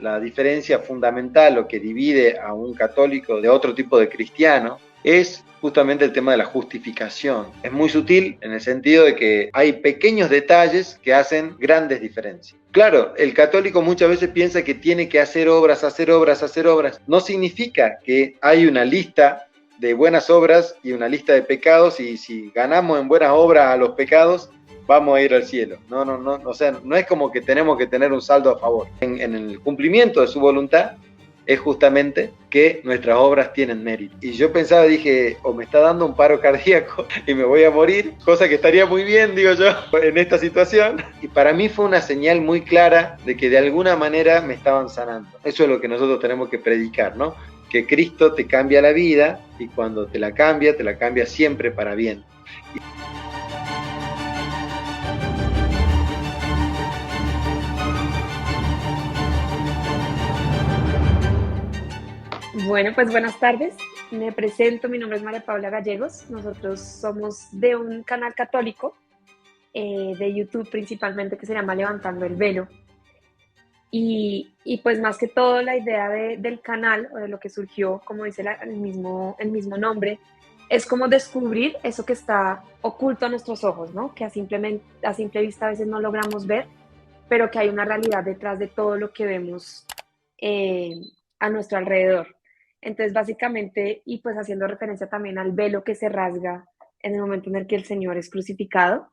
la diferencia fundamental, lo que divide a un católico de otro tipo de cristiano, es justamente el tema de la justificación. Es muy sutil en el sentido de que hay pequeños detalles que hacen grandes diferencias. Claro, el católico muchas veces piensa que tiene que hacer obras, hacer obras, hacer obras. No significa que hay una lista de buenas obras y una lista de pecados, y si ganamos en buenas obras a los pecados, vamos a ir al cielo. No, no, no, o sea, no es como que tenemos que tener un saldo a favor. En el cumplimiento de su voluntad es justamente que nuestras obras tienen mérito. Y yo pensaba, dije, o me está dando un paro cardíaco y me voy a morir, cosa que estaría muy bien, digo yo, en esta situación. Y para mí fue una señal muy clara de que de alguna manera me estaban sanando. Eso es lo que nosotros tenemos que predicar, ¿no? Que Cristo te cambia la vida, y cuando te la cambia siempre para bien. Bueno, pues buenas tardes. Me presento, mi nombre es María Paula Gallegos. Nosotros somos de un canal católico de YouTube principalmente que se llama Levantando el Velo. Y pues más que todo la idea del canal o de lo que surgió, como dice el mismo nombre, es como descubrir eso que está oculto a nuestros ojos, ¿no? Que a simple vista a veces no logramos ver, pero que hay una realidad detrás de todo lo que vemos eh, a nuestro alrededor. Entonces, básicamente, y pues haciendo referencia también al velo que se rasga en el momento en el que el Señor es crucificado,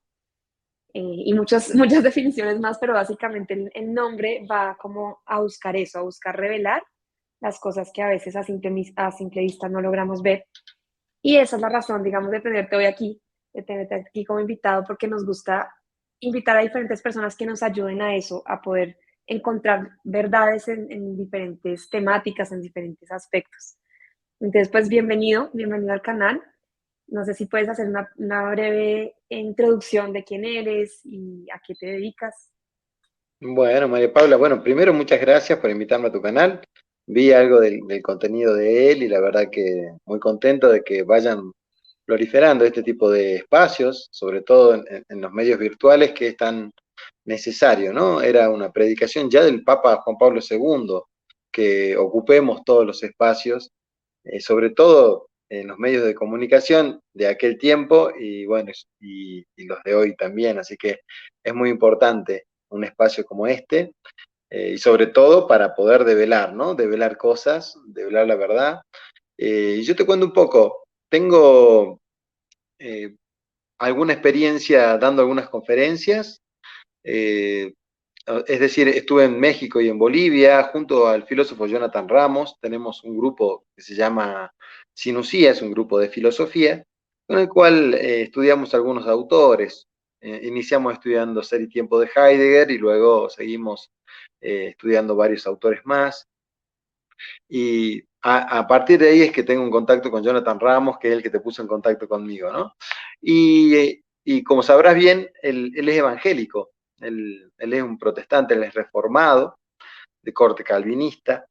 y muchas definiciones más, pero básicamente el nombre va como a buscar eso, a buscar revelar las cosas que a veces a simple vista no logramos ver. Y esa es la razón, digamos, de tenerte hoy aquí, de tenerte aquí como invitado, porque nos gusta invitar a diferentes personas que nos ayuden a eso, a poder encontrar verdades en diferentes temáticas, en diferentes aspectos. Entonces, pues bienvenido al canal. No sé si puedes hacer una breve introducción de quién eres y a qué te dedicas. Bueno, María Paula, bueno, primero muchas gracias por invitarme a tu canal. Vi algo del contenido de él y la verdad que muy contento de que vayan proliferando este tipo de espacios, sobre todo en los medios virtuales, que es tan necesario, ¿no? Era una predicación ya del Papa Juan Pablo II, que ocupemos todos los espacios, sobre todo en los medios de comunicación de aquel tiempo y bueno, y los de hoy también, así que es muy importante un espacio como este, y sobre todo para poder develar, ¿no? Develar cosas, develar la verdad. Y yo te cuento un poco, tengo eh, alguna experiencia dando algunas conferencias, eh, es decir, estuve en México y en Bolivia junto al filósofo Jonathan Ramos. Tenemos un grupo que se llama Sinusía, es un grupo de filosofía, con el cual estudiamos algunos autores. Iniciamos estudiando Ser y Tiempo de Heidegger y luego seguimos estudiando varios autores más. Y a partir de ahí es que tengo un contacto con Jonathan Ramos, que es el que te puso en contacto conmigo, ¿no? Y como sabrás bien, él es evangélico, él es un protestante, él es reformado, de corte calvinista.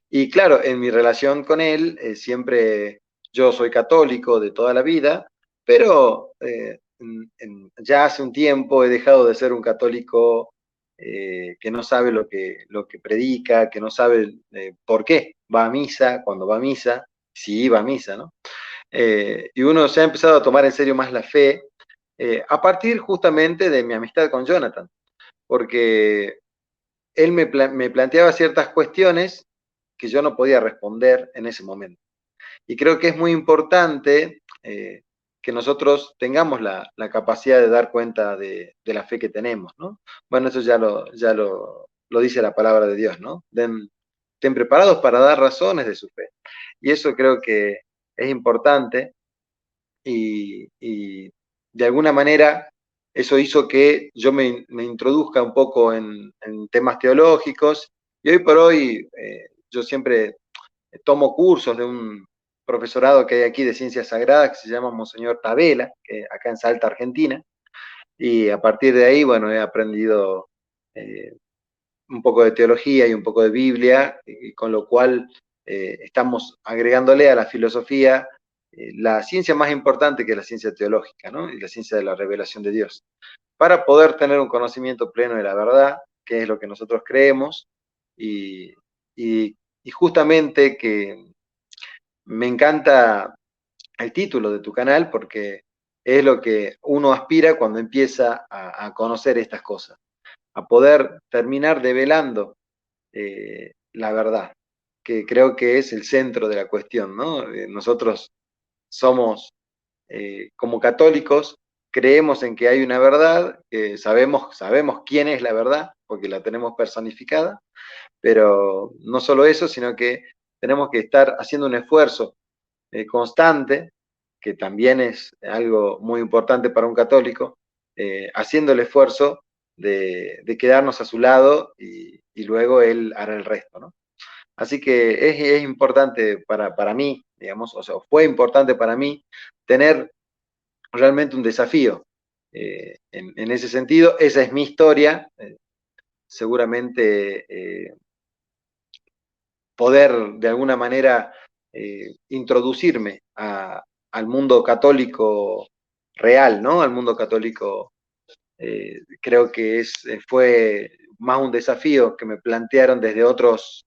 Y claro, en mi relación con él, siempre yo soy católico de toda la vida, pero ya hace un tiempo he dejado de ser un católico que no sabe lo que predica, que no sabe por qué va a misa, cuando va a misa, si iba a misa, ¿no? Y uno se ha empezado a tomar en serio más la fe a partir justamente de mi amistad con Jonathan, porque él me planteaba ciertas cuestiones que yo no podía responder en ese momento. Y creo que es muy importante que nosotros tengamos la capacidad de dar cuenta de la fe que tenemos, ¿no? Bueno, eso lo dice la palabra de Dios, ¿no? Estén preparados para dar razones de su fe. Y eso creo que es importante y de alguna manera eso hizo que yo me introduzca un poco en temas teológicos, y hoy por hoy yo siempre tomo cursos de un profesorado que hay aquí de Ciencias Sagradas que se llama Monseñor Tabela, que acá en Salta, Argentina, y a partir de ahí, bueno, he aprendido eh, un poco de teología y un poco de Biblia, y con lo cual estamos agregándole a la filosofía la ciencia más importante, que es la ciencia teológica, ¿no? Y la ciencia de la revelación de Dios, para poder tener un conocimiento pleno de la verdad, que es lo que nosotros creemos, y, y justamente que me encanta el título de tu canal porque es lo que uno aspira cuando empieza a conocer estas cosas, a poder terminar develando la verdad, que creo que es el centro de la cuestión, ¿no? Nosotros somos, como católicos, creemos en que hay una verdad, sabemos quién es la verdad, porque la tenemos personificada, pero no solo eso, sino que tenemos que estar haciendo un esfuerzo constante, que también es algo muy importante para un católico, haciendo el esfuerzo de quedarnos a su lado y luego él hará el resto, ¿no? Así que es importante para mí, digamos, o sea, fue importante para mí tener realmente un desafío en ese sentido. Esa es mi historia. Seguramente poder de alguna manera introducirme al mundo católico real, ¿no? Al mundo católico, creo que fue más un desafío que me plantearon desde otros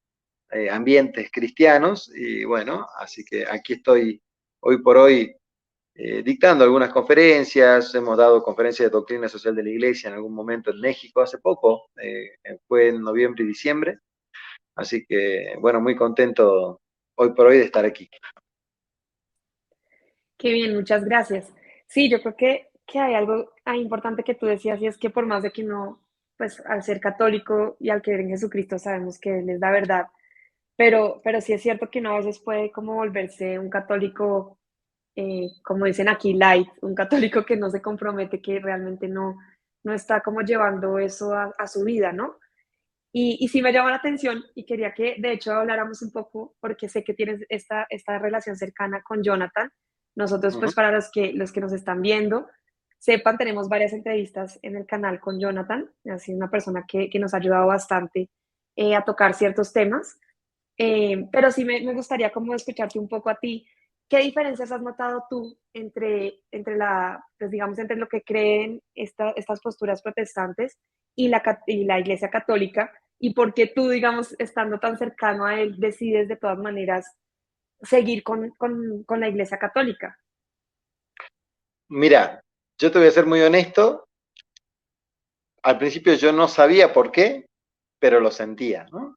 ambientes cristianos y bueno, así que aquí estoy hoy por hoy dictando algunas conferencias, hemos dado conferencias de doctrina social de la Iglesia en algún momento en México hace poco, fue en noviembre y diciembre, así que bueno, muy contento hoy por hoy de estar aquí. Qué bien, muchas gracias. Sí, yo creo que hay algo importante que tú decías y es que por más de que uno, pues al ser católico y al creer en Jesucristo sabemos que Él es la verdad, pero sí es cierto que uno a veces puede como volverse un católico, como dicen aquí, light, un católico que no se compromete, que realmente no está como llevando eso a su vida, ¿no? Y sí me llamó la atención y quería que de hecho habláramos un poco porque sé que tienes esta relación cercana con Jonathan. Nosotros, Uh pues -huh, para los que nos están viendo, sepan, tenemos varias entrevistas en el canal con Jonathan. Ha sido una persona que nos ha ayudado bastante a tocar ciertos temas. Pero sí me gustaría como escucharte un poco a ti. ¿Qué diferencias has notado tú pues digamos, entre lo que creen estas posturas protestantes y la Iglesia Católica? ¿Y por qué tú, digamos, estando tan cercano a él, decides de todas maneras seguir con la Iglesia Católica? Mira, yo te voy a ser muy honesto, al principio yo no sabía por qué, pero lo sentía, ¿no?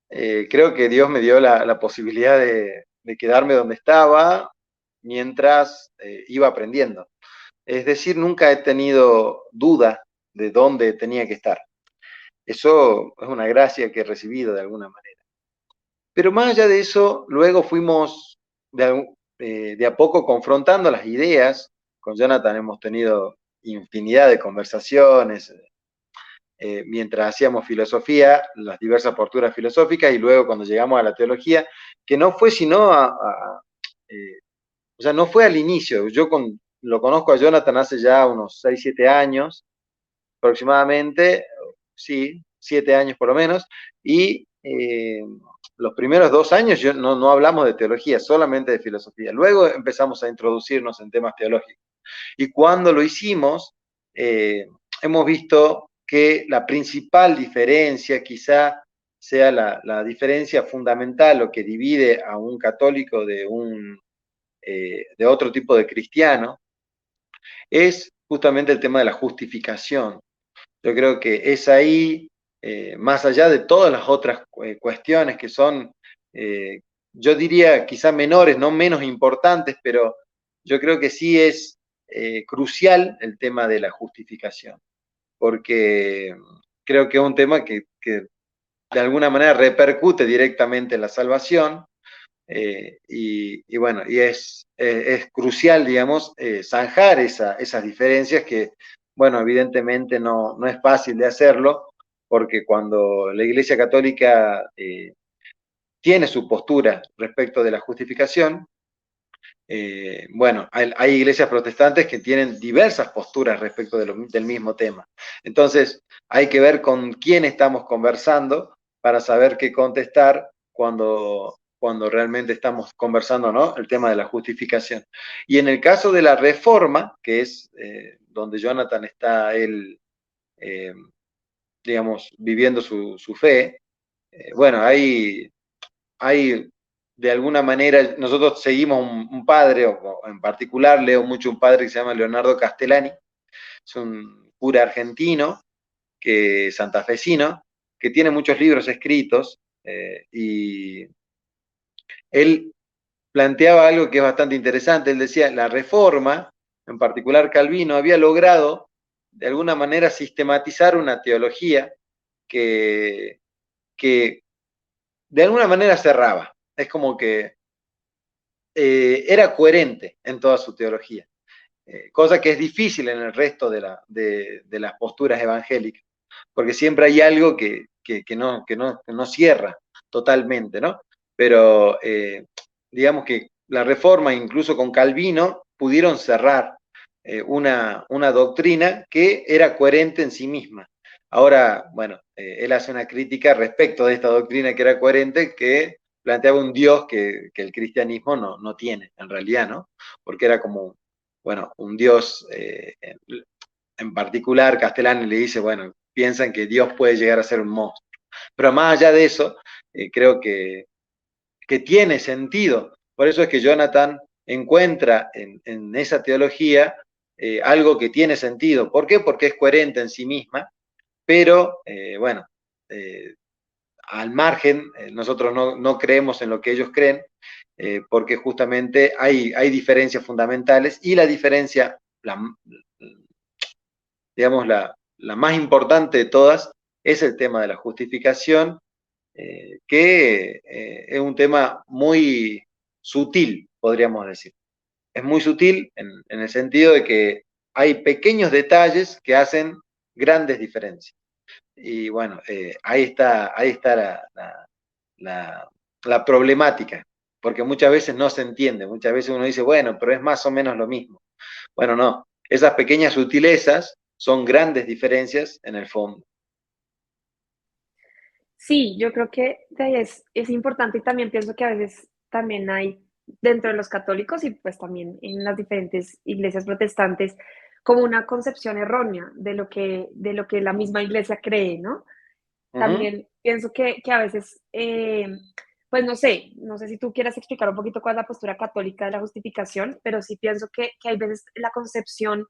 Creo que Dios me dio la posibilidad de quedarme donde estaba mientras iba aprendiendo. Es decir, nunca he tenido duda de dónde tenía que estar. Eso es una gracia que he recibido de alguna manera. Pero más allá de eso, luego fuimos de a poco confrontando las ideas. Con Jonathan hemos tenido infinidad de conversaciones mientras hacíamos filosofía, las diversas posturas filosóficas, y luego cuando llegamos a la teología, que no fue sino o sea, no fue al inicio. Lo conozco a Jonathan hace ya unos 6 7 años, aproximadamente, sí, 7 años por lo menos, y los primeros 2 años no hablamos de teología, solamente de filosofía. Luego empezamos a introducirnos en temas teológicos. Y cuando lo hicimos, hemos visto que la principal diferencia quizá sea la diferencia fundamental o que divide a un católico de otro tipo de cristiano, es justamente el tema de la justificación. Yo creo que es ahí, más allá de todas las otras cuestiones que son, eh, yo diría quizá menores, no menos importantes, pero yo creo que sí es crucial el tema de la justificación, porque creo que es un tema que de alguna manera repercute directamente en la salvación. Y bueno, y es crucial, digamos, zanjar esas diferencias que, bueno, evidentemente no es fácil de hacerlo, porque cuando la Iglesia Católica tiene su postura respecto de la justificación, bueno, hay iglesias protestantes que tienen diversas posturas respecto del mismo tema. Entonces, hay que ver con quién estamos conversando para saber qué contestar cuando realmente estamos conversando, ¿no? El tema de la justificación. Y en el caso de la reforma, que es donde Jonathan está, él, eh, digamos, viviendo su fe, bueno, hay de alguna manera, nosotros seguimos un padre, o en particular leo mucho un padre que se llama Leonardo Castellani, es un cura argentino, que santafesino, que tiene muchos libros escritos, y él planteaba algo que es bastante interesante. Él decía, la Reforma, en particular Calvino, había logrado de alguna manera sistematizar una teología que, que de alguna manera cerraba. Es como que era coherente en toda su teología, cosa que es difícil en el resto de las posturas evangélicas, porque siempre hay algo que no cierra totalmente, ¿no? Pero digamos que la Reforma, incluso con Calvino, pudieron cerrar una doctrina que era coherente en sí misma. Ahora, bueno, él hace una crítica respecto de esta doctrina que era coherente, que planteaba un Dios que el cristianismo no tiene, en realidad, ¿no? Porque era como, bueno, un Dios, en particular, Castellani le dice, bueno, piensan que Dios puede llegar a ser un monstruo. Pero más allá de eso, creo que tiene sentido. Por eso es que Jonathan encuentra en esa teología algo que tiene sentido. ¿Por qué? Porque es coherente en sí misma, pero bueno, eh, al margen, nosotros no creemos en lo que ellos creen, porque justamente hay diferencias fundamentales, y la diferencia, digamos, la más importante de todas es el tema de la justificación, que es un tema muy sutil, podríamos decir. Es muy sutil en el sentido de que hay pequeños detalles que hacen grandes diferencias. Y bueno, ahí está la, la problemática, porque muchas veces no se entiende, muchas veces uno dice, bueno, pero es más o menos lo mismo. Bueno, no, esas pequeñas sutilezas son grandes diferencias en el fondo. Sí, yo creo que es importante y también pienso que a veces también hay dentro de los católicos y pues también en las diferentes iglesias protestantes como una concepción errónea de lo que la misma iglesia cree, ¿no? Uh -huh, También pienso que a veces, pues no sé si tú quieras explicar un poquito cuál es la postura católica de la justificación, pero sí pienso que hay veces la concepción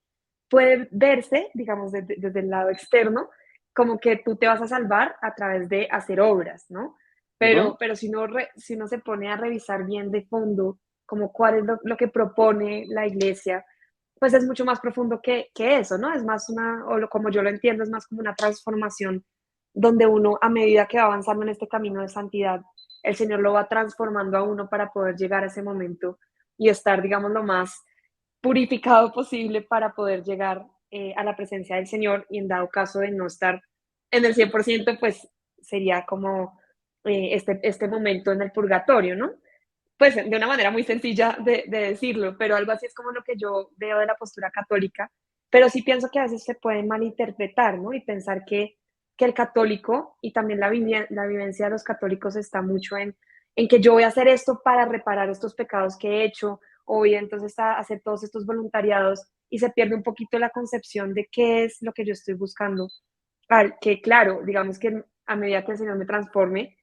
puede verse, digamos, desde el lado externo, como que tú te vas a salvar a través de hacer obras, ¿no? uh -huh, Pero si uno se pone a revisar bien de fondo, como cuál es lo que propone la iglesia, pues es mucho más profundo que eso, ¿no? Es más como yo lo entiendo, es más como una transformación donde uno, a medida que va avanzando en este camino de santidad, el Señor lo va transformando a uno para poder llegar a ese momento y estar, digamos, lo más purificado posible para poder llegar a la presencia del Señor y en dado caso de no estar en el 100%, pues sería como este momento en el purgatorio, ¿no? Pues de una manera muy sencilla de decirlo, pero algo así es como lo que yo veo de la postura católica, pero sí pienso que a veces se puede malinterpretar, ¿no? Y pensar que el católico y también la vivencia de los católicos está mucho en que yo voy a hacer esto para reparar estos pecados que he hecho, o voy entonces a hacer todos estos voluntariados y se pierde un poquito la concepción de qué es lo que yo estoy buscando. Que claro, digamos que a medida que el Señor me transforme,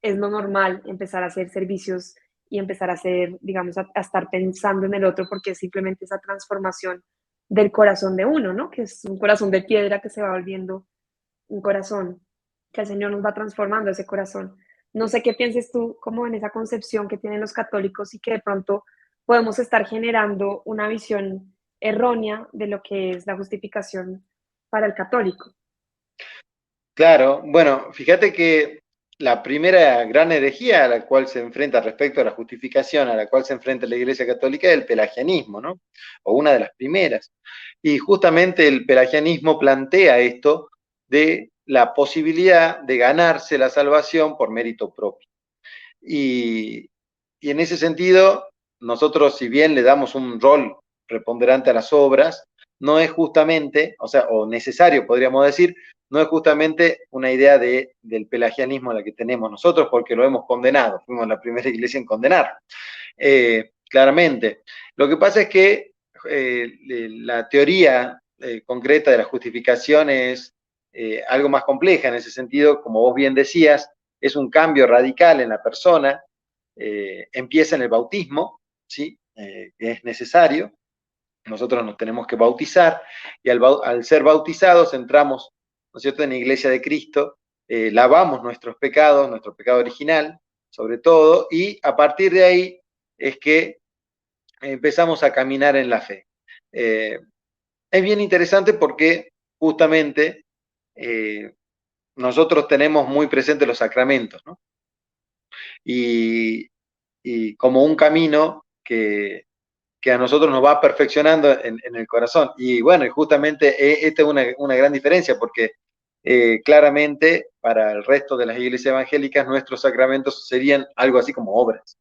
es lo normal empezar a hacer servicios y empezar a hacer, digamos, a estar pensando en el otro, porque es simplemente esa transformación del corazón de uno, ¿no? Que es un corazón de piedra que se va volviendo un corazón, que el Señor nos va transformando ese corazón. No sé qué pienses tú como en esa concepción que tienen los católicos y que de pronto podemos estar generando una visión errónea de lo que es la justificación para el católico. claro, bueno, fíjate que la primera gran herejía a la cual se enfrenta respecto a la justificación, a la cual se enfrenta la Iglesia Católica, es el pelagianismo, ¿no? O una de las primeras. Y justamente el pelagianismo plantea esto de la posibilidad de ganarse la salvación por mérito propio. Y, y en ese sentido, nosotros, si bien le damos un rol preponderante a las obras, no es justamente, o sea, o necesario, podríamos decir, no es justamente una idea del pelagianismo la que tenemos nosotros, porque lo hemos condenado, fuimos la primera iglesia en condenar, claramente. Lo que pasa es que la teoría concreta de la justificación es algo más compleja, en ese sentido, como vos bien decías, es un cambio radical en la persona, empieza en el bautismo, ¿sí? Que es necesario. Nosotros nos tenemos que bautizar y al ser bautizados entramos, ¿no es cierto?, en la iglesia de Cristo, lavamos nuestros pecados, nuestro pecado original, sobre todo, y a partir de ahí es que empezamos a caminar en la fe. Es bien interesante porque justamente nosotros tenemos muy presentes los sacramentos, ¿no? Y, y como un camino que a nosotros nos va perfeccionando en el corazón. Y bueno, y justamente esta es una gran diferencia porque claramente para el resto de las iglesias evangélicas nuestros sacramentos serían algo así como obras.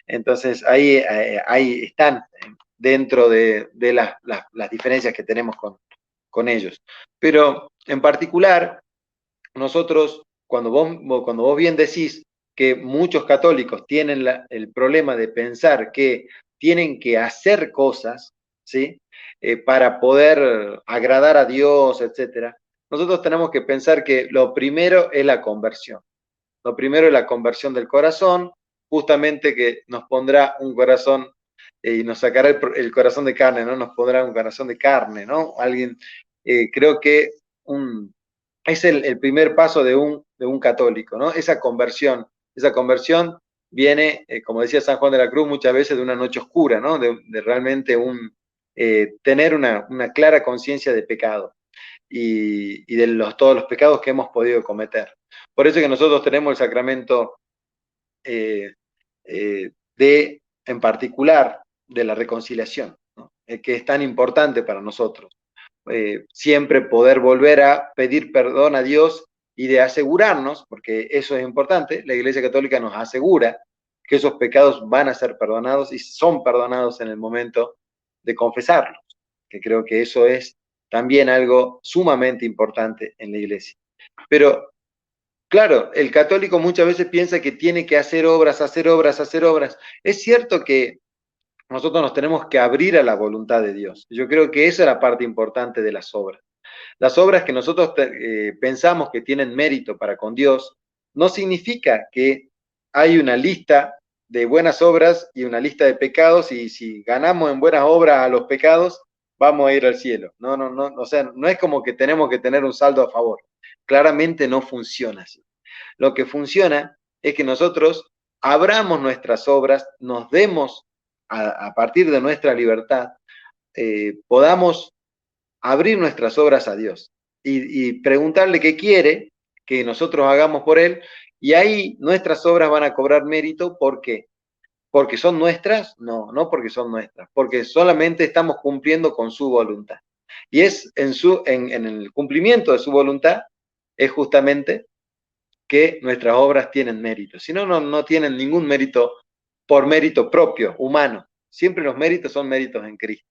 Entonces ahí están dentro de las diferencias que tenemos con ellos. Pero en particular, nosotros, cuando vos bien decís que muchos católicos tienen el problema de pensar que tienen que hacer cosas, ¿sí? Para poder agradar a Dios, etcétera. Nosotros tenemos que pensar que lo primero es la conversión. Lo primero es la conversión del corazón, justamente que nos pondrá un corazón y nos sacará el corazón de carne, ¿no? Nos pondrá un corazón de carne, ¿no? Alguien, creo que es el primer paso de un católico, ¿no? Esa conversión viene, como decía San Juan de la Cruz, muchas veces de una noche oscura, ¿no? De realmente tener una clara conciencia de pecado y de todos los pecados que hemos podido cometer. Por eso que nosotros tenemos el sacramento en particular, de la reconciliación, ¿no? Que es tan importante para nosotros. Siempre poder volver a pedir perdón a Dios y de asegurarnos, porque eso es importante, la Iglesia Católica nos asegura que esos pecados van a ser perdonados y son perdonados en el momento de confesarlos, que creo que eso es también algo sumamente importante en la Iglesia. Pero, claro, el católico muchas veces piensa que tiene que hacer obras, hacer obras, hacer obras. Es cierto que nosotros nos tenemos que abrir a la voluntad de Dios. Yo creo que esa es la parte importante de las obras. Las obras que nosotros pensamos que tienen mérito para con Dios, no significa que hay una lista de buenas obras y una lista de pecados y si ganamos en buenas obras a los pecados, vamos a ir al cielo. No, no, no, o sea, no es como que tenemos que tener un saldo a favor. Claramente no funciona así. Lo que funciona es que nosotros abramos nuestras obras, nos demos a partir de nuestra libertad, podamos abrir nuestras obras a Dios y preguntarle qué quiere que nosotros hagamos por Él, y ahí nuestras obras van a cobrar mérito. ¿Por qué? ¿Porque son nuestras? No, no porque son nuestras, porque solamente estamos cumpliendo con su voluntad. Y es en el cumplimiento de su voluntad, es justamente que nuestras obras tienen mérito. Si no, no tienen ningún mérito por mérito propio, humano. Siempre los méritos son méritos en Cristo.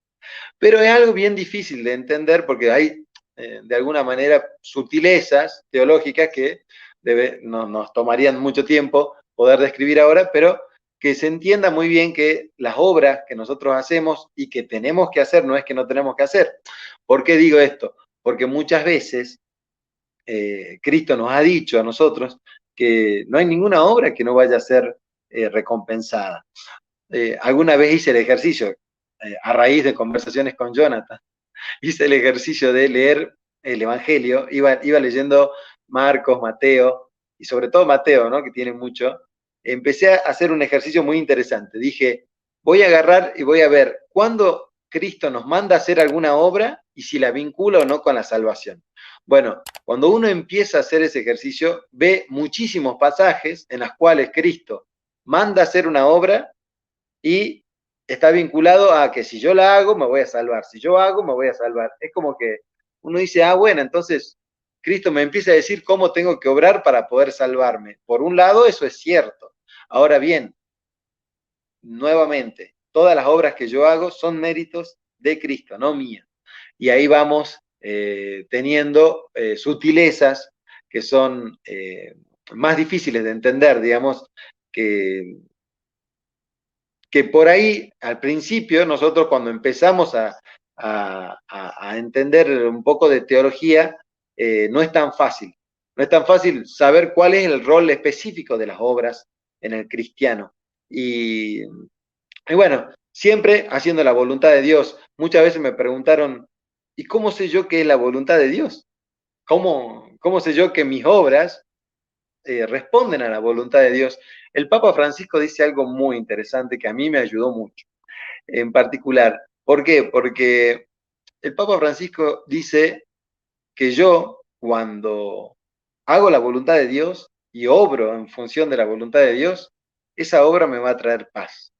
Pero es algo bien difícil de entender porque hay, de alguna manera, sutilezas teológicas que nos tomarían mucho tiempo poder describir ahora, pero que se entienda muy bien que las obras que nosotros hacemos y que tenemos que hacer no es que no tenemos que hacer. ¿Por qué digo esto? Porque muchas veces Cristo nos ha dicho a nosotros que no hay ninguna obra que no vaya a ser recompensada. Alguna vez hice el ejercicio, a raíz de conversaciones con Jonathan, hice el ejercicio de leer el Evangelio, iba leyendo Marcos, Mateo, y sobre todo Mateo, ¿no? Que tiene mucho. Empecé a hacer un ejercicio muy interesante. Dije, voy a agarrar y voy a ver cuándo Cristo nos manda a hacer alguna obra y si la vincula o no con la salvación. Bueno, cuando uno empieza a hacer ese ejercicio, ve muchísimos pasajes en los cuales Cristo manda a hacer una obra y está vinculado a que si yo la hago, me voy a salvar. Si yo hago, me voy a salvar. Es como que uno dice, bueno, entonces Cristo me empieza a decir cómo tengo que obrar para poder salvarme. Por un lado, eso es cierto. Ahora bien, nuevamente, todas las obras que yo hago son méritos de Cristo, no mías. Y ahí vamos teniendo sutilezas que son más difíciles de entender, digamos, que por ahí, al principio, nosotros cuando empezamos a entender un poco de teología, no es tan fácil. no es tan fácil saber cuál es el rol específico de las obras en el cristiano. Y bueno, siempre haciendo la voluntad de Dios. Muchas veces me preguntaron, ¿y cómo sé yo qué es la voluntad de Dios? ¿Cómo sé yo que mis obras responden a la voluntad de Dios? El Papa Francisco dice algo muy interesante que a mí me ayudó mucho, en particular. ¿Por qué? Porque el Papa Francisco dice que yo, cuando hago la voluntad de Dios y obro en función de la voluntad de Dios, esa obra me va a traer paz.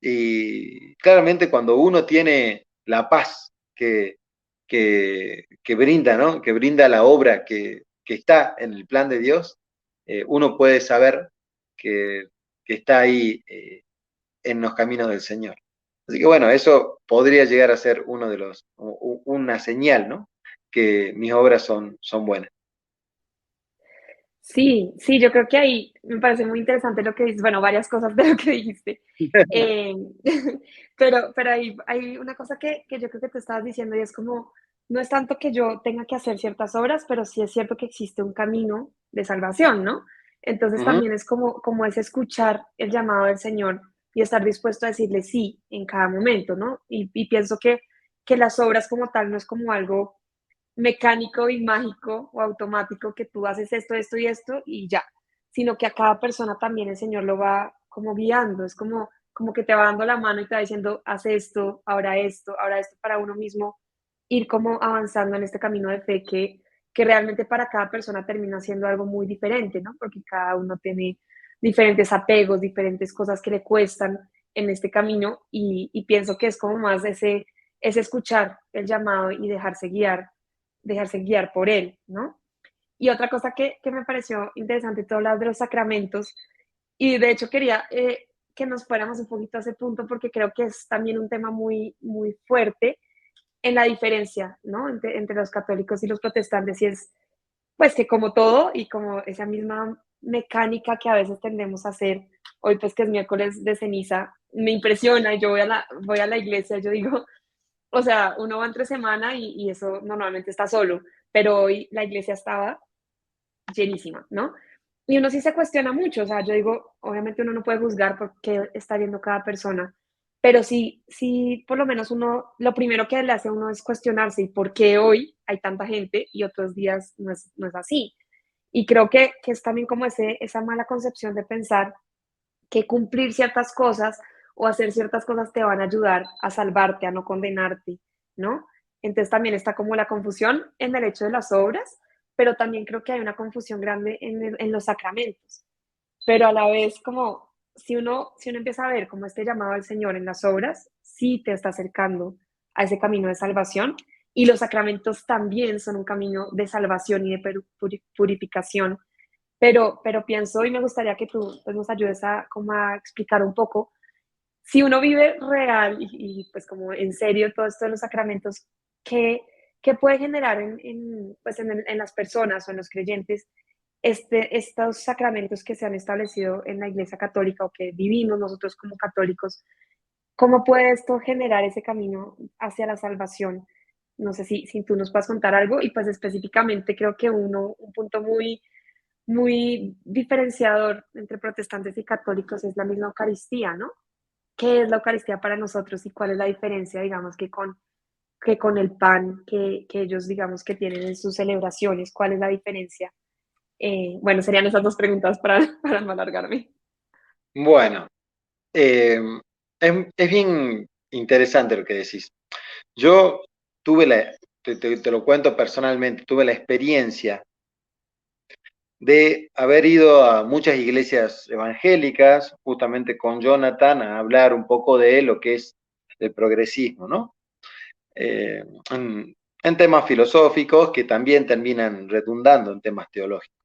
Y claramente cuando uno tiene la paz que brinda, ¿no? Que brinda la obra que está en el plan de Dios, uno puede saber que, que está ahí en los caminos del Señor. Así que bueno, eso podría llegar a ser uno de una señal, ¿no? Que mis obras son buenas. Sí, sí, yo creo que ahí me parece muy interesante lo que dices, bueno, varias cosas de lo que dijiste. Eh, pero hay una cosa que yo creo que te estabas diciendo y es como, no es tanto que yo tenga que hacer ciertas obras, pero sí es cierto que existe un camino de salvación, ¿no? Entonces Ujú. también es como ese escuchar el llamado del Señor y estar dispuesto a decirle sí en cada momento, ¿no? Y pienso que las obras como tal no es como algo mecánico y mágico o automático que tú haces esto, esto y esto y ya, sino que a cada persona también el Señor lo va como guiando, es como que te va dando la mano y te va diciendo, haz esto, ahora esto para uno mismo, ir como avanzando en este camino de fe que realmente para cada persona termina siendo algo muy diferente, ¿no? Porque cada uno tiene diferentes apegos, diferentes cosas que le cuestan en este camino y pienso que es como más ese escuchar el llamado y dejarse guiar por él, ¿no? Y otra cosa que me pareció interesante, todo hablas de los sacramentos, y de hecho quería que nos fuéramos un poquito a ese punto porque creo que es también un tema muy, muy fuerte en la diferencia, ¿no? Entre los católicos y los protestantes, y es pues que como todo y como esa misma mecánica que a veces tendemos a hacer, hoy pues que es miércoles de ceniza, me impresiona y yo voy a la iglesia, yo digo, o sea, uno va entre semana y eso normalmente está solo, pero hoy la iglesia estaba llenísima, ¿no? Y uno sí se cuestiona mucho, o sea, yo digo, obviamente uno no puede juzgar por qué está viendo cada persona, pero sí, por lo menos uno, lo primero que le hace a uno es cuestionarse, ¿y por qué hoy hay tanta gente y otros días no es así? Y creo que es también como esa mala concepción de pensar que cumplir ciertas cosas o hacer ciertas cosas te van a ayudar a salvarte, a no condenarte, ¿no? Entonces también está como la confusión en el hecho de las obras, pero también creo que hay una confusión grande en los sacramentos. Pero a la vez, como si uno empieza a ver como este llamado al Señor en las obras, sí te está acercando a ese camino de salvación. Y los sacramentos también son un camino de salvación y de purificación, pero pienso y me gustaría que tú pues, nos ayudes a, como a explicar un poco, si uno vive real y, pues como en serio todo esto de los sacramentos, ¿qué, qué puede generar pues en las personas o en los creyentes estos sacramentos que se han establecido en la Iglesia Católica o que vivimos nosotros como católicos? ¿Cómo puede esto generar ese camino hacia la salvación? No sé si tú nos puedes contar algo y pues específicamente creo que un punto muy diferenciador entre protestantes y católicos es la misma Eucaristía, ¿no? ¿Qué es la Eucaristía para nosotros y cuál es la diferencia, digamos, que con el pan que ellos, digamos, que tienen en sus celebraciones? ¿Cuál es la diferencia? Bueno, serían esas dos preguntas para no alargarme. Bueno, eh, es bien interesante lo que decís. Yo tuve te lo cuento personalmente, tuve la experiencia de haber ido a muchas iglesias evangélicas, justamente con Jonathan, a hablar un poco de lo que es el progresismo, ¿no? Eh, en, en temas filosóficos que también terminan redundando en temas teológicos.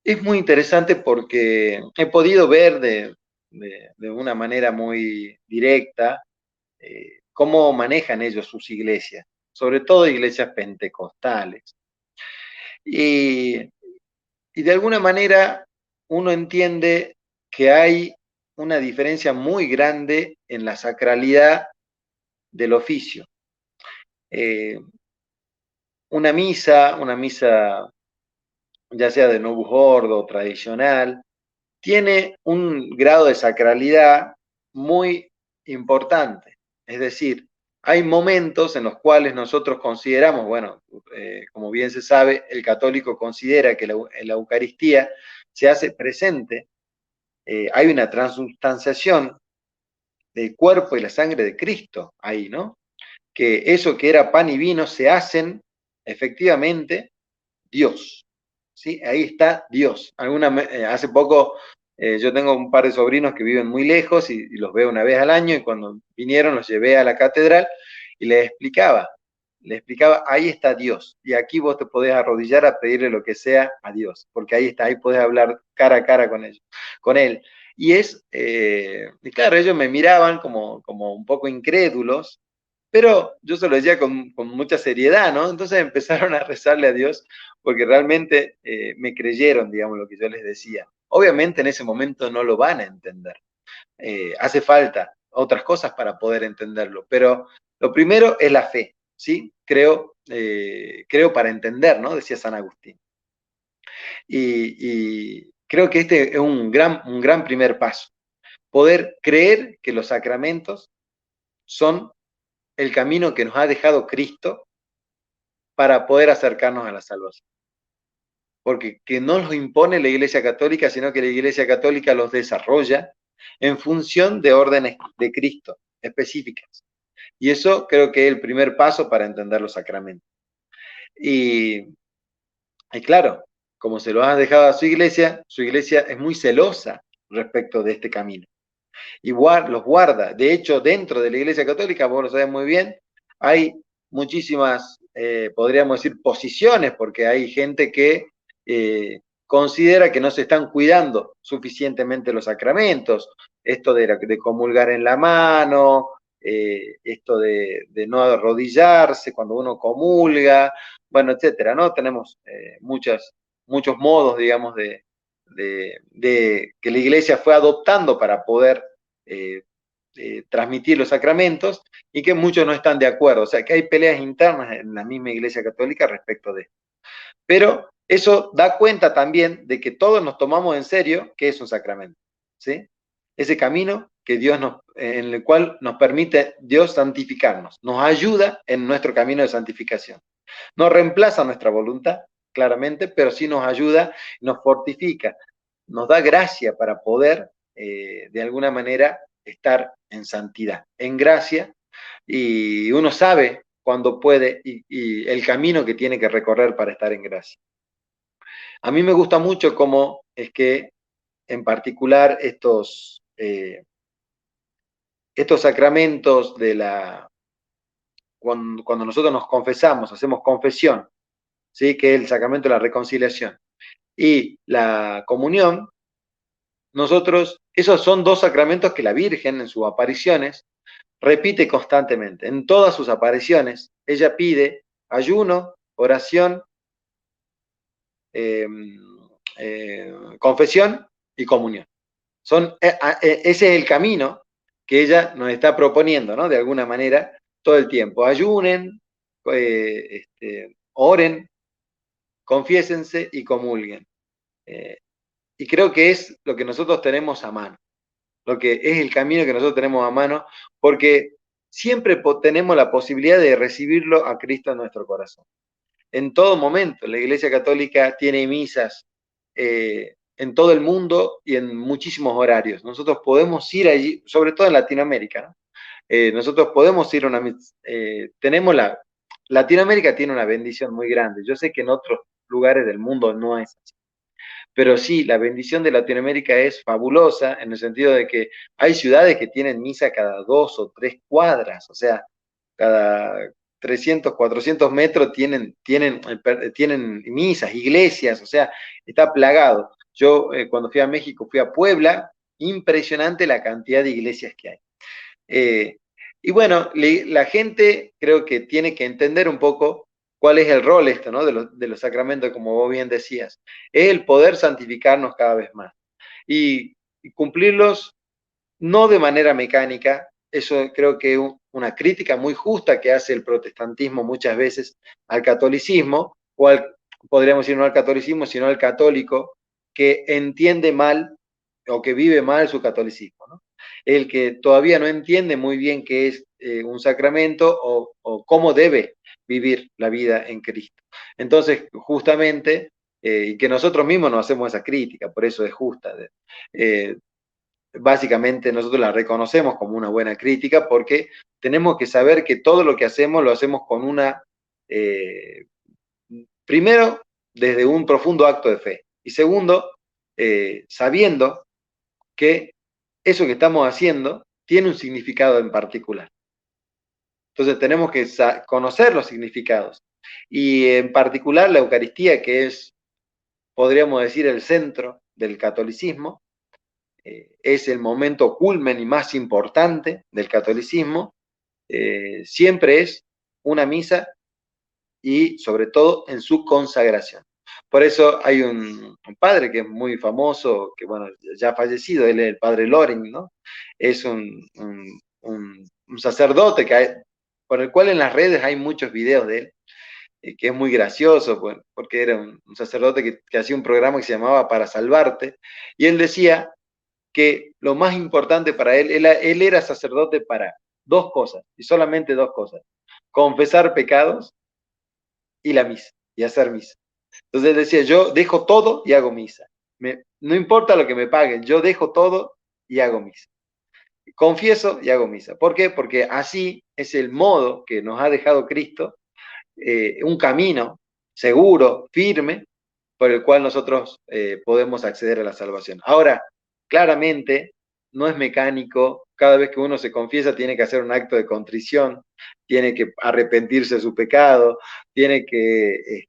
Es muy interesante porque he podido ver de una manera muy directa cómo manejan ellos sus iglesias, sobre todo iglesias pentecostales. Y, y de alguna manera uno entiende que hay una diferencia muy grande en la sacralidad del oficio. Eh, una misa ya sea de Novus Ordo, tradicional, tiene un grado de sacralidad muy importante. Es decir, hay momentos en los cuales nosotros consideramos, bueno, como bien se sabe, el católico considera que la Eucaristía se hace presente, hay una transustanciación del cuerpo y la sangre de Cristo ahí, ¿no? Que eso que era pan y vino se hacen efectivamente Dios. ¿Sí? Ahí está Dios. Hace poco yo tengo un par de sobrinos que viven muy lejos y los veo una vez al año y cuando vinieron los llevé a la catedral y les explicaba, ahí está Dios y aquí vos te podés arrodillar a pedirle lo que sea a Dios, porque ahí está, ahí podés hablar cara a cara con ellos, con él. Y claro, ellos me miraban como un poco incrédulos, pero yo se lo decía con mucha seriedad, ¿no? Entonces empezaron a rezarle a Dios porque realmente me creyeron, digamos, lo que yo les decía. Obviamente en ese momento no lo van a entender. Hace falta otras cosas para poder entenderlo, pero lo primero es la fe, ¿sí? Creo para entender, ¿no? Decía San Agustín. Y creo que este es un gran primer paso. Poder creer que los sacramentos son el camino que nos ha dejado Cristo para poder acercarnos a la salvación. Porque que no los impone la Iglesia Católica, sino que la Iglesia Católica los desarrolla en función de órdenes de Cristo específicas. Y eso creo que es el primer paso para entender los sacramentos. Y, y claro, como se lo ha dejado a su iglesia es muy celosa respecto de este camino. Y los guarda. De hecho, dentro de la Iglesia Católica, vos lo sabés muy bien, hay muchísimas, podríamos decir, posiciones, porque hay gente que considera que no se están cuidando suficientemente los sacramentos, esto de comulgar en la mano, esto de no arrodillarse cuando uno comulga, bueno, etcétera, ¿no? Tenemos muchos modos, digamos, de que la iglesia fue adoptando para poder transmitir los sacramentos y que muchos no están de acuerdo. O sea, que hay peleas internas en la misma Iglesia Católica respecto de esto. Pero eso da cuenta también de que todos nos tomamos en serio que es un sacramento. ¿Sí? Ese camino que en el cual nos permite Dios santificarnos, nos ayuda en nuestro camino de santificación. No reemplaza nuestra voluntad, claramente, pero sí nos ayuda, nos fortifica, nos da gracia para poder, de alguna manera, estar en santidad, en gracia, y uno sabe cuando puede y el camino que tiene que recorrer para estar en gracia. A mí me gusta mucho cómo es que, en particular, estos sacramentos cuando nosotros nos confesamos, hacemos confesión, ¿sí? Que es el sacramento de la reconciliación, y la comunión, esos son dos sacramentos que la Virgen en sus apariciones repite constantemente. En todas sus apariciones, ella pide ayuno, oración, confesión y comunión. Ese es el camino que ella nos está proponiendo, ¿no? De alguna manera, todo el tiempo. Ayunen, oren, confiésense y comulguen. Y creo que es lo que nosotros tenemos a mano, lo que es el camino que nosotros tenemos a mano, porque siempre tenemos la posibilidad de recibirlo a Cristo en nuestro corazón. En todo momento, la Iglesia Católica tiene misas en todo el mundo y en muchísimos horarios. Nosotros podemos ir allí, sobre todo en Latinoamérica, ¿no? Nosotros podemos ir a una misa. Latinoamérica tiene una bendición muy grande. Yo sé que en otros lugares del mundo no es así. Pero sí, la bendición de Latinoamérica es fabulosa en el sentido de que hay ciudades que tienen misa cada 2 o 3 cuadras, o sea, cada 300, 400 metros tienen misas, iglesias, o sea, está plagado. Yo cuando fui a México, fui a Puebla, impresionante la cantidad de iglesias que hay. Y bueno, la gente creo que tiene que entender un poco cuál es el rol esto, ¿no? De los sacramentos, como vos bien decías. Es el poder santificarnos cada vez más. Y cumplirlos no de manera mecánica, eso creo que una crítica muy justa que hace el protestantismo muchas veces al catolicismo, o al, podríamos decir no al catolicismo, sino al católico que entiende mal o que vive mal su catolicismo, ¿no? El que todavía no entiende muy bien qué es un sacramento o cómo debe vivir la vida en Cristo. Entonces, justamente, y que nosotros mismos nos hacemos esa crítica, por eso es justa. Básicamente nosotros la reconocemos como una buena crítica porque tenemos que saber que todo lo que hacemos lo hacemos con una, primero, desde un profundo acto de fe y segundo, sabiendo que eso que estamos haciendo tiene un significado en particular. Entonces tenemos que conocer los significados y en particular la Eucaristía, que es, podríamos decir, el centro del catolicismo, es el momento culmen y más importante del catolicismo, siempre es una misa y sobre todo en su consagración. Por eso hay un padre que es muy famoso, que bueno, ya fallecido, él es el padre Loring, ¿no? Es un sacerdote por el cual en las redes hay muchos videos de él, que es muy gracioso, pues, porque era un sacerdote que hacía un programa que se llamaba Para Salvarte, y él decía que lo más importante para él era sacerdote para dos cosas, y solamente dos cosas: confesar pecados y la misa, y hacer misa. Entonces él decía, yo dejo todo y hago misa. No importa lo que me paguen, yo dejo todo y hago misa. Confieso y hago misa. ¿Por qué? Porque así es el modo que nos ha dejado Cristo, un camino seguro, firme, por el cual nosotros podemos acceder a la salvación. Ahora, claramente, no es mecánico, cada vez que uno se confiesa tiene que hacer un acto de contrición, tiene que arrepentirse de su pecado, tiene que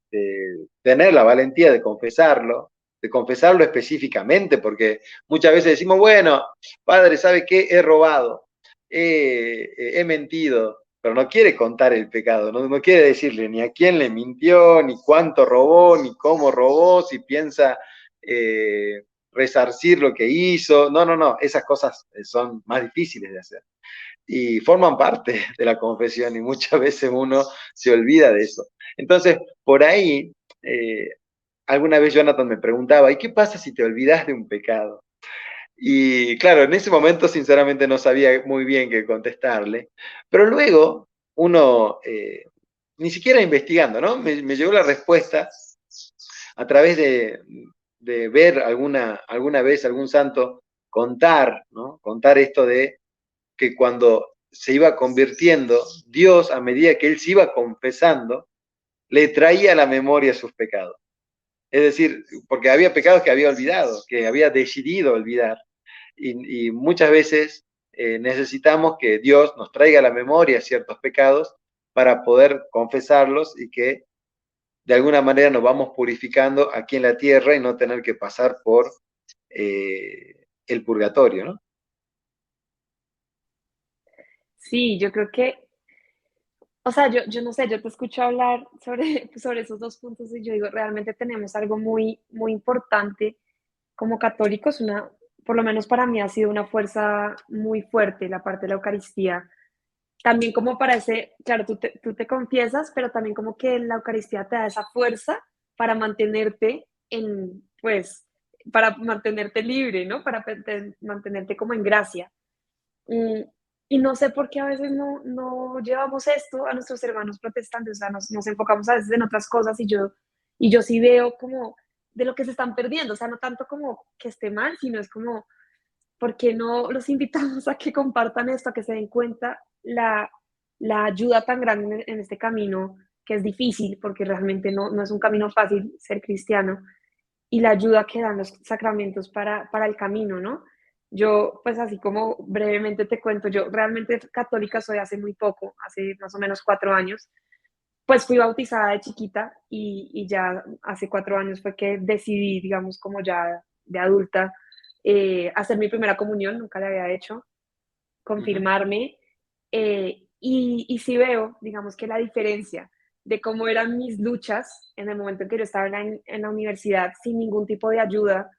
tener la valentía de confesarlo específicamente, porque muchas veces decimos, bueno, padre, ¿sabe qué? He robado, he mentido, pero no quiere contar el pecado, no quiere decirle ni a quién le mintió, ni cuánto robó, ni cómo robó, si piensa resarcir lo que hizo. No, esas cosas son más difíciles de hacer y forman parte de la confesión y muchas veces uno se olvida de eso. Entonces, por ahí, alguna vez Jonathan me preguntaba, ¿y qué pasa si te olvidas de un pecado? Y claro, en ese momento sinceramente no sabía muy bien qué contestarle, pero luego uno, ni siquiera investigando, ¿no? Me llegó la respuesta a través de ver alguna vez algún santo contar, ¿no? Contar esto de que cuando se iba convirtiendo, Dios, a medida que él se iba confesando, le traía a la memoria sus pecados. Es decir, porque había pecados que había olvidado, que había decidido olvidar. Y muchas veces necesitamos que Dios nos traiga a la memoria ciertos pecados para poder confesarlos y que de alguna manera nos vamos purificando aquí en la tierra y no tener que pasar por el purgatorio, ¿no? Sí, yo creo que, o sea, yo no sé, yo te escucho hablar sobre esos dos puntos y yo digo, realmente tenemos algo muy, muy importante como católicos, por lo menos para mí ha sido una fuerza muy fuerte la parte de la Eucaristía. También como para ese, claro, tú te confiesas, pero también como que la Eucaristía te da esa fuerza para mantenerte pues, para mantenerte libre, ¿no? Para mantenerte como en gracia. Mm, y no sé por qué a veces no llevamos esto a nuestros hermanos protestantes, o sea, nos enfocamos a veces en otras cosas y yo sí veo como de lo que se están perdiendo, o sea, no tanto como que esté mal, sino es como, ¿por qué no los invitamos a que compartan esto, a que se den cuenta la ayuda tan grande en este camino, que es difícil, porque realmente no es un camino fácil ser cristiano, y la ayuda que dan los sacramentos para el camino, ¿no? Yo, pues así como brevemente te cuento, yo realmente católica soy hace muy poco, hace más o menos 4 años, pues fui bautizada de chiquita y ya hace 4 años fue que decidí, digamos, como ya de adulta, hacer mi primera comunión, nunca la había hecho, Uh -huh. confirmarme, y sí veo, digamos, que la diferencia de cómo eran mis luchas en el momento en que yo estaba en la universidad sin ningún tipo de ayuda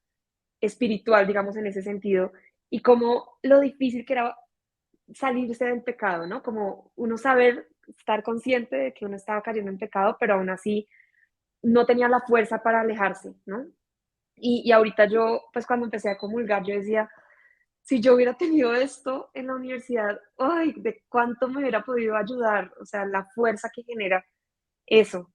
espiritual, digamos, en ese sentido, y cómo lo difícil que era salirse del pecado, ¿no? Como uno saber, estar consciente de que uno estaba cayendo en pecado, pero aún así no tenía la fuerza para alejarse, ¿no? Y ahorita yo, pues cuando empecé a comulgar, yo decía, si yo hubiera tenido esto en la universidad, ay, de cuánto me hubiera podido ayudar, o sea, la fuerza que genera eso.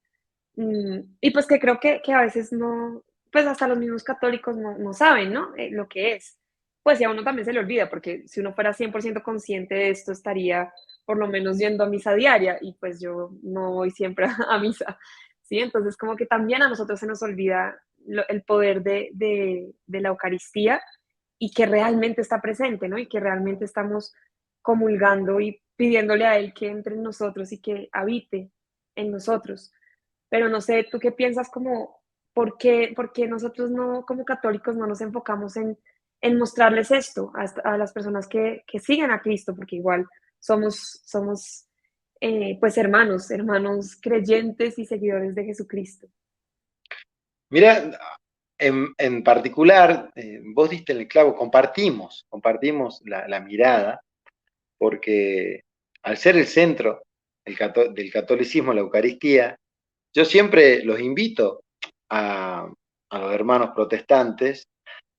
Y pues que creo que a veces no, pues hasta los mismos católicos no saben, ¿no? Lo que es. Pues y a uno también se le olvida, porque si uno fuera 100% consciente de esto, estaría por lo menos yendo a misa diaria, y pues yo no voy siempre a misa, ¿sí? Entonces como que también a nosotros se nos olvida el poder de la Eucaristía y que realmente está presente, ¿no? Y que realmente estamos comulgando y pidiéndole a Él que entre en nosotros y que habite en nosotros. Pero no sé, ¿tú qué piensas como por qué nosotros no, como católicos, no nos enfocamos en mostrarles esto a las personas que siguen a Cristo? Porque igual somos pues hermanos creyentes y seguidores de Jesucristo. Mira, en particular, vos diste en el clavo, compartimos la mirada, porque al ser el centro del catolicismo, la Eucaristía, yo siempre los invito a, a los hermanos protestantes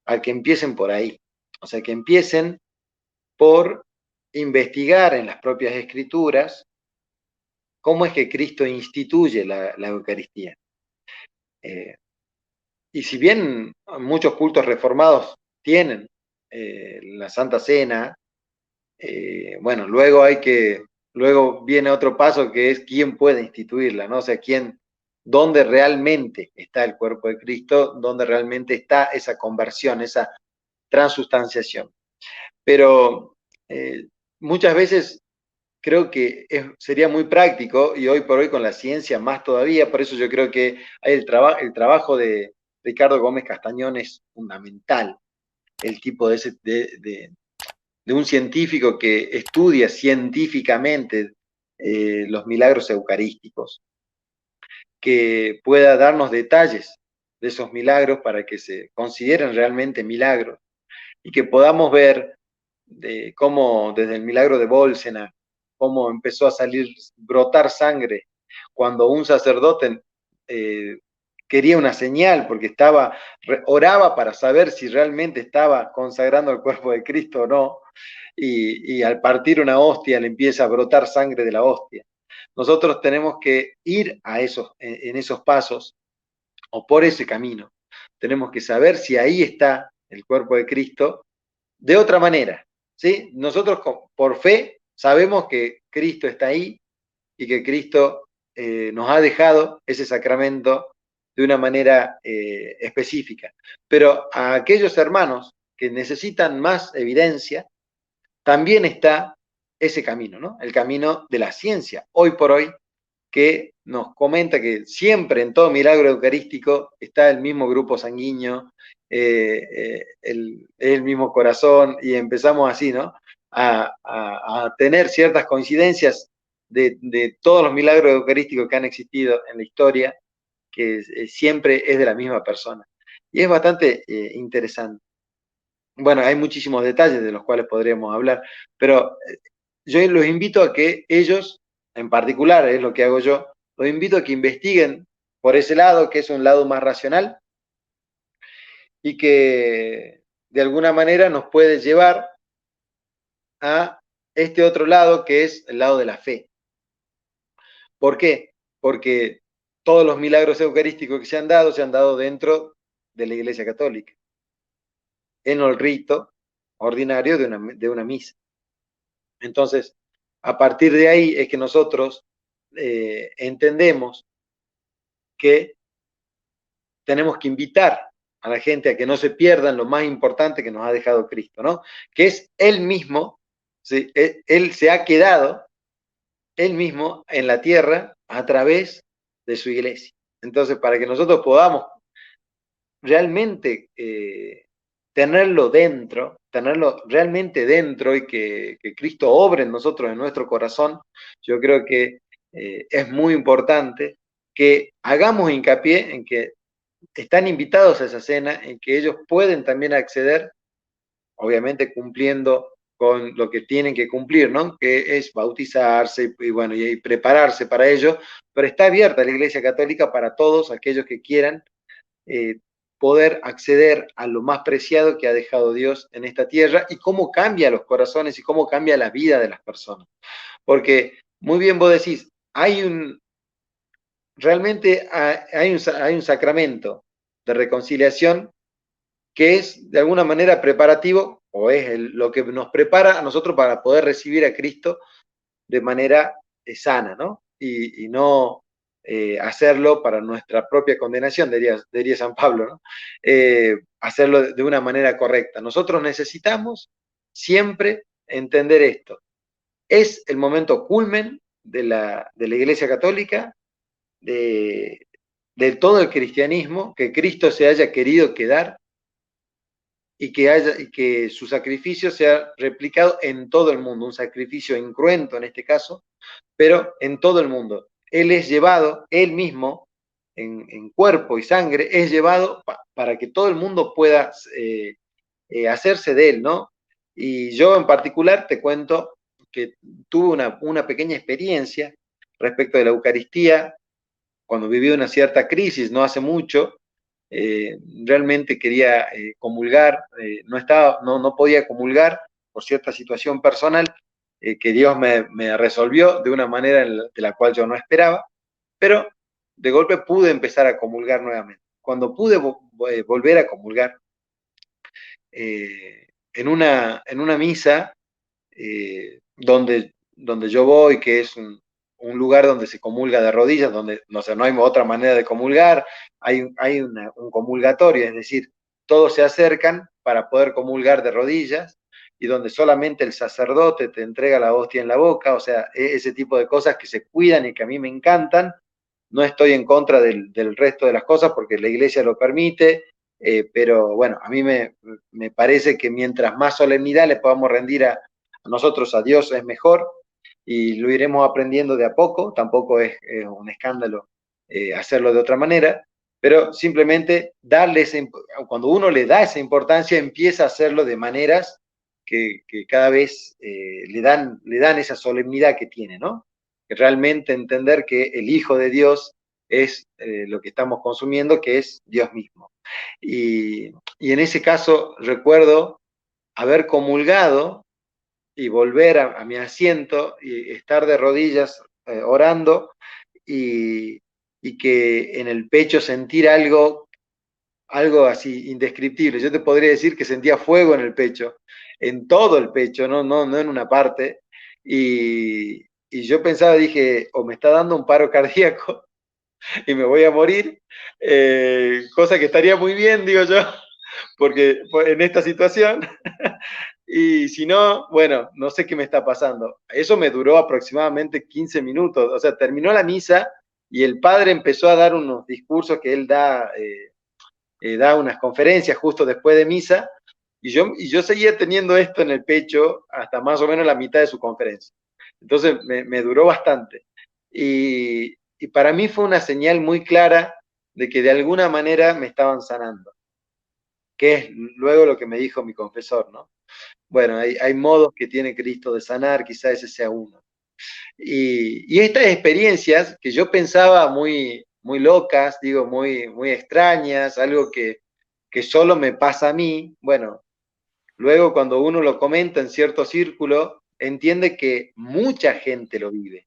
a que empiecen por ahí, o sea, que empiecen por investigar en las propias escrituras cómo es que Cristo instituye la Eucaristía. Eh, y si bien muchos cultos reformados tienen la Santa Cena, bueno, luego viene otro paso que es quién puede instituirla, ¿no? O sea, dónde realmente está el cuerpo de Cristo, dónde realmente está esa conversión, esa transustanciación. Pero muchas veces creo que sería muy práctico, y hoy por hoy con la ciencia más todavía, por eso yo creo que el trabajo de Ricardo Gómez Castañón es fundamental, el tipo de un científico que estudia científicamente los milagros eucarísticos, que pueda darnos detalles de esos milagros para que se consideren realmente milagros y que podamos ver de cómo desde el milagro de Bolsena, cómo empezó a brotar sangre cuando un sacerdote eh, quería una señal porque oraba para saber si realmente estaba consagrando el cuerpo de Cristo o no, y al partir una hostia le empieza a brotar sangre de la hostia. Nosotros tenemos que ir en esos pasos o por ese camino. Tenemos que saber si ahí está el cuerpo de Cristo de otra manera. ¿Sí? Nosotros por fe sabemos que Cristo está ahí y que Cristo nos ha dejado ese sacramento de una manera específica. Pero a aquellos hermanos que necesitan más evidencia, también está ese camino, ¿no? El camino de la ciencia, hoy por hoy, que nos comenta que siempre en todo milagro eucarístico está el mismo grupo sanguíneo, el mismo corazón, y empezamos así, ¿no? A tener ciertas coincidencias de todos los milagros eucarísticos que han existido en la historia, que siempre es de la misma persona. Y es bastante interesante. Bueno, hay muchísimos detalles de los cuales podríamos hablar, pero yo los invito a que ellos, en particular, es lo que hago yo, los invito a que investiguen por ese lado, que es un lado más racional y que de alguna manera nos puede llevar a este otro lado, que es el lado de la fe. ¿Por qué? Porque todos los milagros eucarísticos que se han dado dentro de la Iglesia Católica, en el rito ordinario de una misa. Entonces, a partir de ahí es que nosotros entendemos que tenemos que invitar a la gente a que no se pierdan lo más importante que nos ha dejado Cristo, ¿no? Que es Él mismo, ¿sí? Él se ha quedado, Él mismo, en la tierra a través de su iglesia. Entonces, para que nosotros podamos realmente tenerlo realmente dentro y que Cristo obre en nosotros, en nuestro corazón, yo creo que es muy importante que hagamos hincapié en que están invitados a esa cena, en que ellos pueden también acceder, obviamente cumpliendo con lo que tienen que cumplir, ¿no? Que es bautizarse y bueno, y prepararse para ello, pero está abierta la Iglesia Católica para todos aquellos que quieran eh, poder acceder a lo más preciado que ha dejado Dios en esta tierra y cómo cambia los corazones y cómo cambia la vida de las personas. Porque muy bien vos decís, realmente hay un sacramento de reconciliación que es de alguna manera preparativo o es lo que nos prepara a nosotros para poder recibir a Cristo de manera sana, ¿no? Y no hacerlo para nuestra propia condenación, diría San Pablo, ¿no? Hacerlo de una manera correcta. Nosotros necesitamos siempre entender esto. Es el momento culmen de la Iglesia Católica, de, de todo el cristianismo, que Cristo se haya querido quedar y que su sacrificio sea replicado en todo el mundo, un sacrificio incruento en este caso, pero en todo el mundo. Él es llevado, él mismo, en cuerpo y sangre, es llevado para que todo el mundo pueda hacerse de él, ¿no? Y yo en particular te cuento que tuve una pequeña experiencia respecto de la Eucaristía cuando viví una cierta crisis, no hace mucho, realmente quería comulgar, no podía comulgar por cierta situación personal que Dios me resolvió de una manera de la cual yo no esperaba, pero de golpe pude empezar a comulgar nuevamente. Cuando pude volver a comulgar en una misa donde yo voy, que es un lugar donde se comulga de rodillas, donde no, sé, no hay otra manera de comulgar, hay un comulgatorio, es decir, todos se acercan para poder comulgar de rodillas y donde solamente el sacerdote te entrega la hostia en la boca, o sea, ese tipo de cosas que se cuidan y que a mí me encantan. No estoy en contra del resto de las cosas porque la iglesia lo permite, pero bueno, a mí me parece que mientras más solemnidad le podamos rendir a nosotros, a Dios, es mejor y lo iremos aprendiendo de a poco, tampoco es un escándalo hacerlo de otra manera, pero simplemente cuando uno le da esa importancia, empieza a hacerlo de maneras que cada vez le dan esa solemnidad que tiene, ¿no? Que realmente entender que el Hijo de Dios es lo que estamos consumiendo, que es Dios mismo. Y en ese caso recuerdo haber comulgado y volver a mi asiento y estar de rodillas orando y, y, que en el pecho sentir algo así indescriptible. Yo te podría decir que sentía fuego en el pecho, en todo el pecho, no en una parte. Y yo pensaba, dije, o me está dando un paro cardíaco y me voy a morir, cosa que estaría muy bien, digo yo, porque en esta situación, y si no, bueno, no sé qué me está pasando. Eso me duró aproximadamente 15 minutos, o sea, terminó la misa y el padre empezó a dar unos discursos que él da unas conferencias justo después de misa, y yo seguía teniendo esto en el pecho hasta más o menos la mitad de su conferencia. Entonces me duró bastante. Y para mí fue una señal muy clara de que de alguna manera me estaban sanando, que es luego lo que me dijo mi confesor, ¿no? Bueno, hay modos que tiene Cristo de sanar, quizá ese sea uno. Y estas experiencias que yo pensaba muy locas, digo, muy extrañas, algo que solo me pasa a mí, bueno, luego cuando uno lo comenta en cierto círculo, entiende que mucha gente lo vive.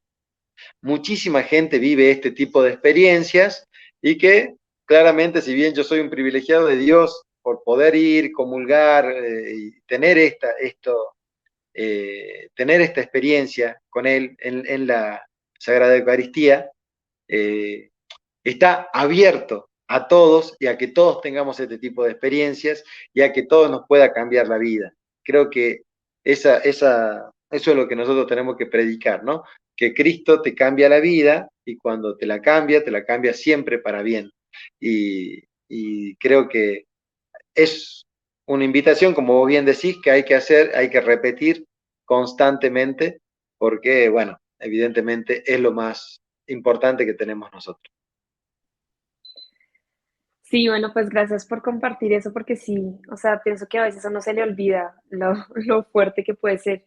Muchísima gente vive este tipo de experiencias y que claramente, si bien yo soy un privilegiado de Dios por poder ir, comulgar y tener esta experiencia con Él en la Sagrada Eucaristía, eh, está abierto a todos y a que todos tengamos este tipo de experiencias y a que todos nos pueda cambiar la vida. Creo que eso es lo que nosotros tenemos que predicar, ¿no? Que Cristo te cambia la vida y cuando te la cambia siempre para bien. Y creo que es una invitación, como vos bien decís, que hay que hacer, hay que repetir constantemente, porque, bueno, evidentemente es lo más importante que tenemos nosotros. Sí, bueno, pues gracias por compartir eso, porque sí, o sea, pienso que a veces a uno se le olvida lo fuerte que puede ser.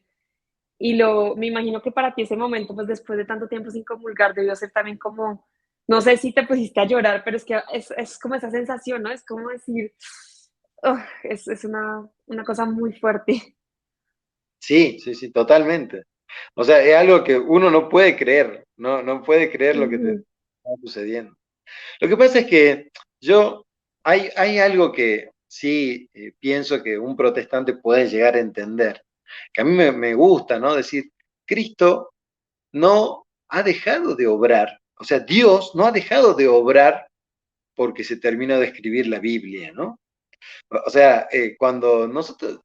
Me imagino que para ti ese momento, pues después de tanto tiempo sin comulgar, debió ser también como, no sé si te pusiste a llorar, pero es que es como esa sensación, ¿no? Es como decir, "Ugh", es una cosa muy fuerte. Sí, sí, sí, totalmente. O sea, es algo que uno no puede creer, no puede creer lo que te Ujú, está sucediendo. Lo que pasa es que yo, hay algo que sí pienso que un protestante puede llegar a entender, que a mí me gusta, ¿no? Decir, Cristo no ha dejado de obrar, o sea, Dios no ha dejado de obrar porque se terminó de escribir la Biblia, ¿no? O sea, cuando nosotros,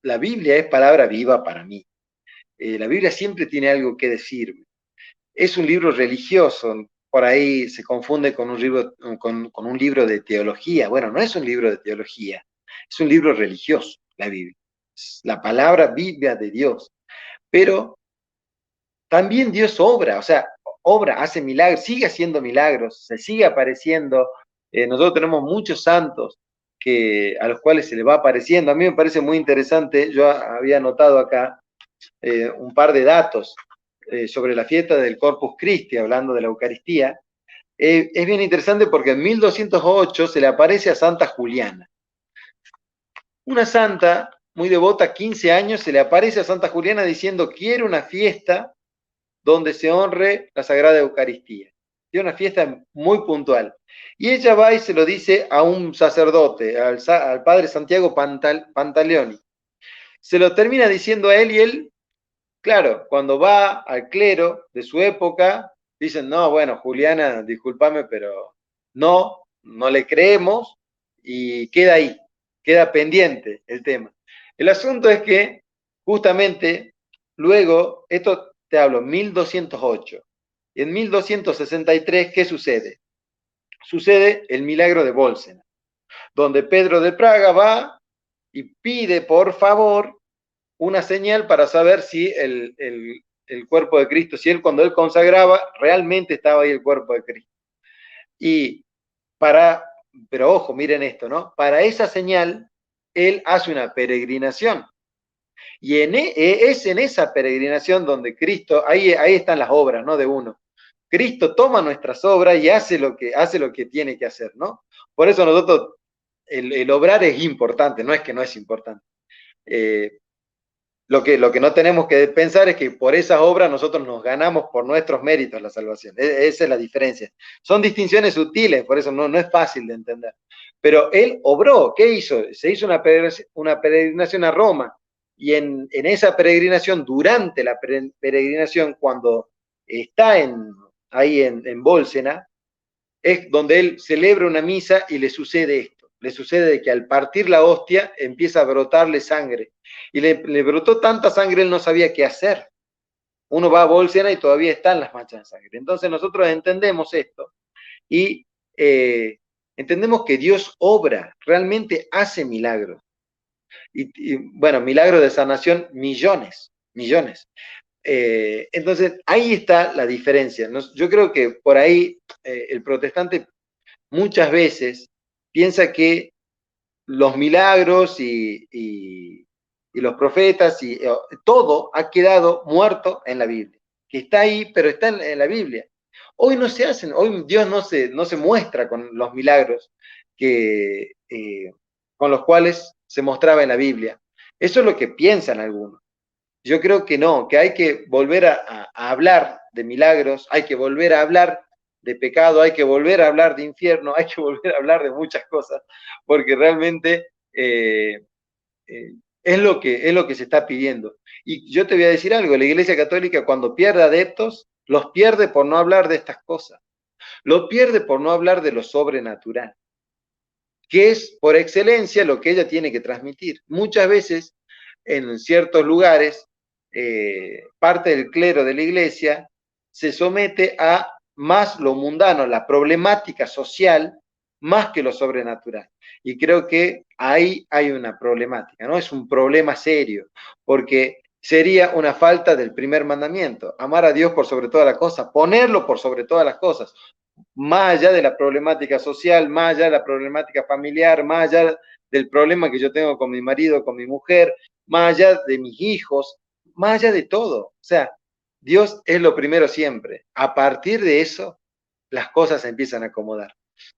la Biblia es palabra viva para mí. La Biblia siempre tiene algo que decirme. Es un libro religioso, por ahí se confunde con un libro de teología. Bueno, no es un libro de teología, es un libro religioso, la Biblia. Es la palabra Biblia de Dios. Pero también Dios obra, o sea, obra, hace milagros, sigue haciendo milagros, se sigue apareciendo. Nosotros tenemos muchos santos a los cuales se les va apareciendo. A mí me parece muy interesante, yo había anotado acá un par de datos sobre la fiesta del Corpus Christi, hablando de la Eucaristía. Es bien interesante porque en 1208 se le aparece a Santa Juliana. Una santa muy devota, 15 años, se le aparece a Santa Juliana diciendo, quiero una fiesta donde se honre la Sagrada Eucaristía. Es una fiesta muy puntual. Y ella va y se lo dice a un sacerdote, al padre Santiago Pantaleoni. Se lo termina diciendo a él y él, claro, cuando va al clero de su época, dicen, no, bueno, Juliana, discúlpame, pero no le creemos y queda ahí, queda pendiente el tema. El asunto es que justamente luego, esto te hablo, 1208, y en 1263, ¿qué sucede? Sucede el milagro de Bolsena, donde Pedro de Praga va y pide por favor una señal para saber si el cuerpo de Cristo, si él cuando él consagraba, realmente estaba ahí el cuerpo de Cristo. Y para, pero ojo, miren esto, ¿no? Para esa señal, él hace una peregrinación. Y es en esa peregrinación donde Cristo, ahí están las obras, ¿no? De uno. Cristo toma nuestras obras y hace lo que tiene que hacer, ¿no? Por eso nosotros, el obrar es importante, no es que no es importante. Eh, lo que no tenemos que pensar es que por esas obras nosotros nos ganamos por nuestros méritos la salvación. Esa es la diferencia. Son distinciones sutiles, por eso no es fácil de entender. Pero él obró, ¿qué hizo? Se hizo una peregrinación a Roma. Y en esa peregrinación, durante la peregrinación, cuando está ahí en Bólsena, es donde él celebra una misa y le sucede esto. Le sucede que al partir la hostia empieza a brotarle sangre. Y le brotó tanta sangre, él no sabía qué hacer. Uno va a Bolsena y todavía están las manchas de sangre. Entonces nosotros entendemos esto y entendemos que Dios obra, realmente hace milagros. Y bueno, milagros de sanación, millones, millones. Entonces ahí está la diferencia. Yo creo que por ahí el protestante muchas veces piensa que los milagros y los profetas y todo ha quedado muerto en la Biblia, que está ahí, pero está en la Biblia. Hoy no se hacen, hoy Dios no se muestra con los milagros con los cuales se mostraba en la Biblia. Eso es lo que piensan algunos. Yo creo que no, que hay que volver a hablar de milagros, hay que volver a hablar de pecado, hay que volver a hablar de infierno, hay que volver a hablar de muchas cosas, porque realmente es lo que se está pidiendo. Y yo te voy a decir algo, la Iglesia Católica cuando pierde adeptos, los pierde por no hablar de estas cosas, los pierde por no hablar de lo sobrenatural, que es por excelencia lo que ella tiene que transmitir. Muchas veces en ciertos lugares, parte del clero de la iglesia se somete a más lo mundano, la problemática social, más que lo sobrenatural. Y creo que ahí hay una problemática, ¿no? Es un problema serio, porque sería una falta del primer mandamiento, amar a Dios por sobre todas las cosas, ponerlo por sobre todas las cosas. más allá de la problemática social, más allá de la problemática familiar, más allá del problema que yo tengo con mi marido, con mi mujer, más allá de mis hijos, más allá de todo. O sea, Dios es lo primero siempre. A partir de eso, las cosas se empiezan a acomodar.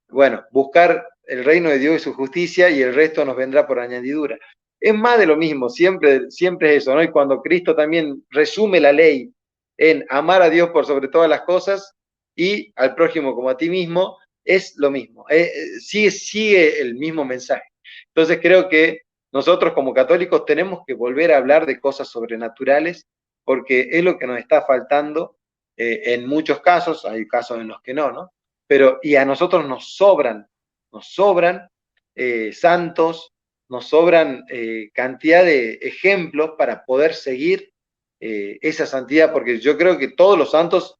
Bueno, buscar el reino de Dios y su justicia y el resto nos vendrá por añadidura. Es más de lo mismo, siempre, siempre es eso, ¿no? Y cuando Cristo también resume la ley en amar a Dios por sobre todas las cosas y al prójimo como a ti mismo, es lo mismo, sigue el mismo mensaje. Entonces creo que nosotros como católicos tenemos que volver a hablar de cosas sobrenaturales porque es lo que nos está faltando en muchos casos, hay casos en los que no, ¿no? Pero y a nosotros nos sobran santos, nos sobran cantidad de ejemplos para poder seguir esa santidad, porque yo creo que todos los santos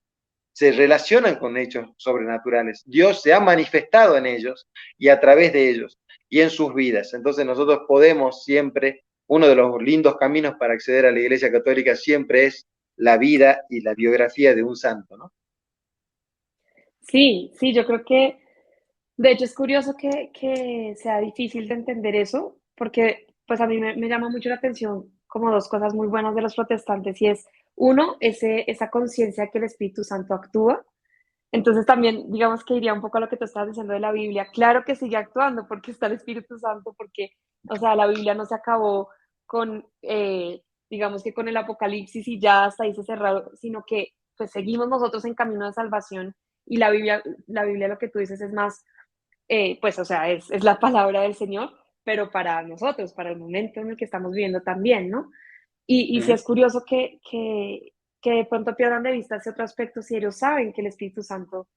se relacionan con hechos sobrenaturales. Dios se ha manifestado en ellos y a través de ellos y en sus vidas. Entonces nosotros podemos siempre, uno de los lindos caminos para acceder a la Iglesia Católica siempre es la vida y la biografía de un santo, ¿no? Sí, sí, yo creo que, de hecho, es curioso que sea difícil de entender eso, porque pues a mí me llama mucho la atención como dos cosas muy buenas de los protestantes, y es, uno, esa conciencia que el Espíritu Santo actúa. Entonces también, digamos que iría un poco a lo que tú estabas diciendo de la Biblia. Claro que sigue actuando porque está el Espíritu Santo, porque, o sea, la Biblia no se acabó con, digamos que con el Apocalipsis y ya hasta ahí se cerró, sino que pues seguimos nosotros en camino de salvación y la Biblia lo que tú dices es más, pues, o sea, es la palabra del Señor, pero para nosotros, para el momento en el que estamos viviendo también, ¿no? Y sí Uh-huh. es curioso que de pronto pierdan de vista ese otro aspecto si ellos saben que el Espíritu Santo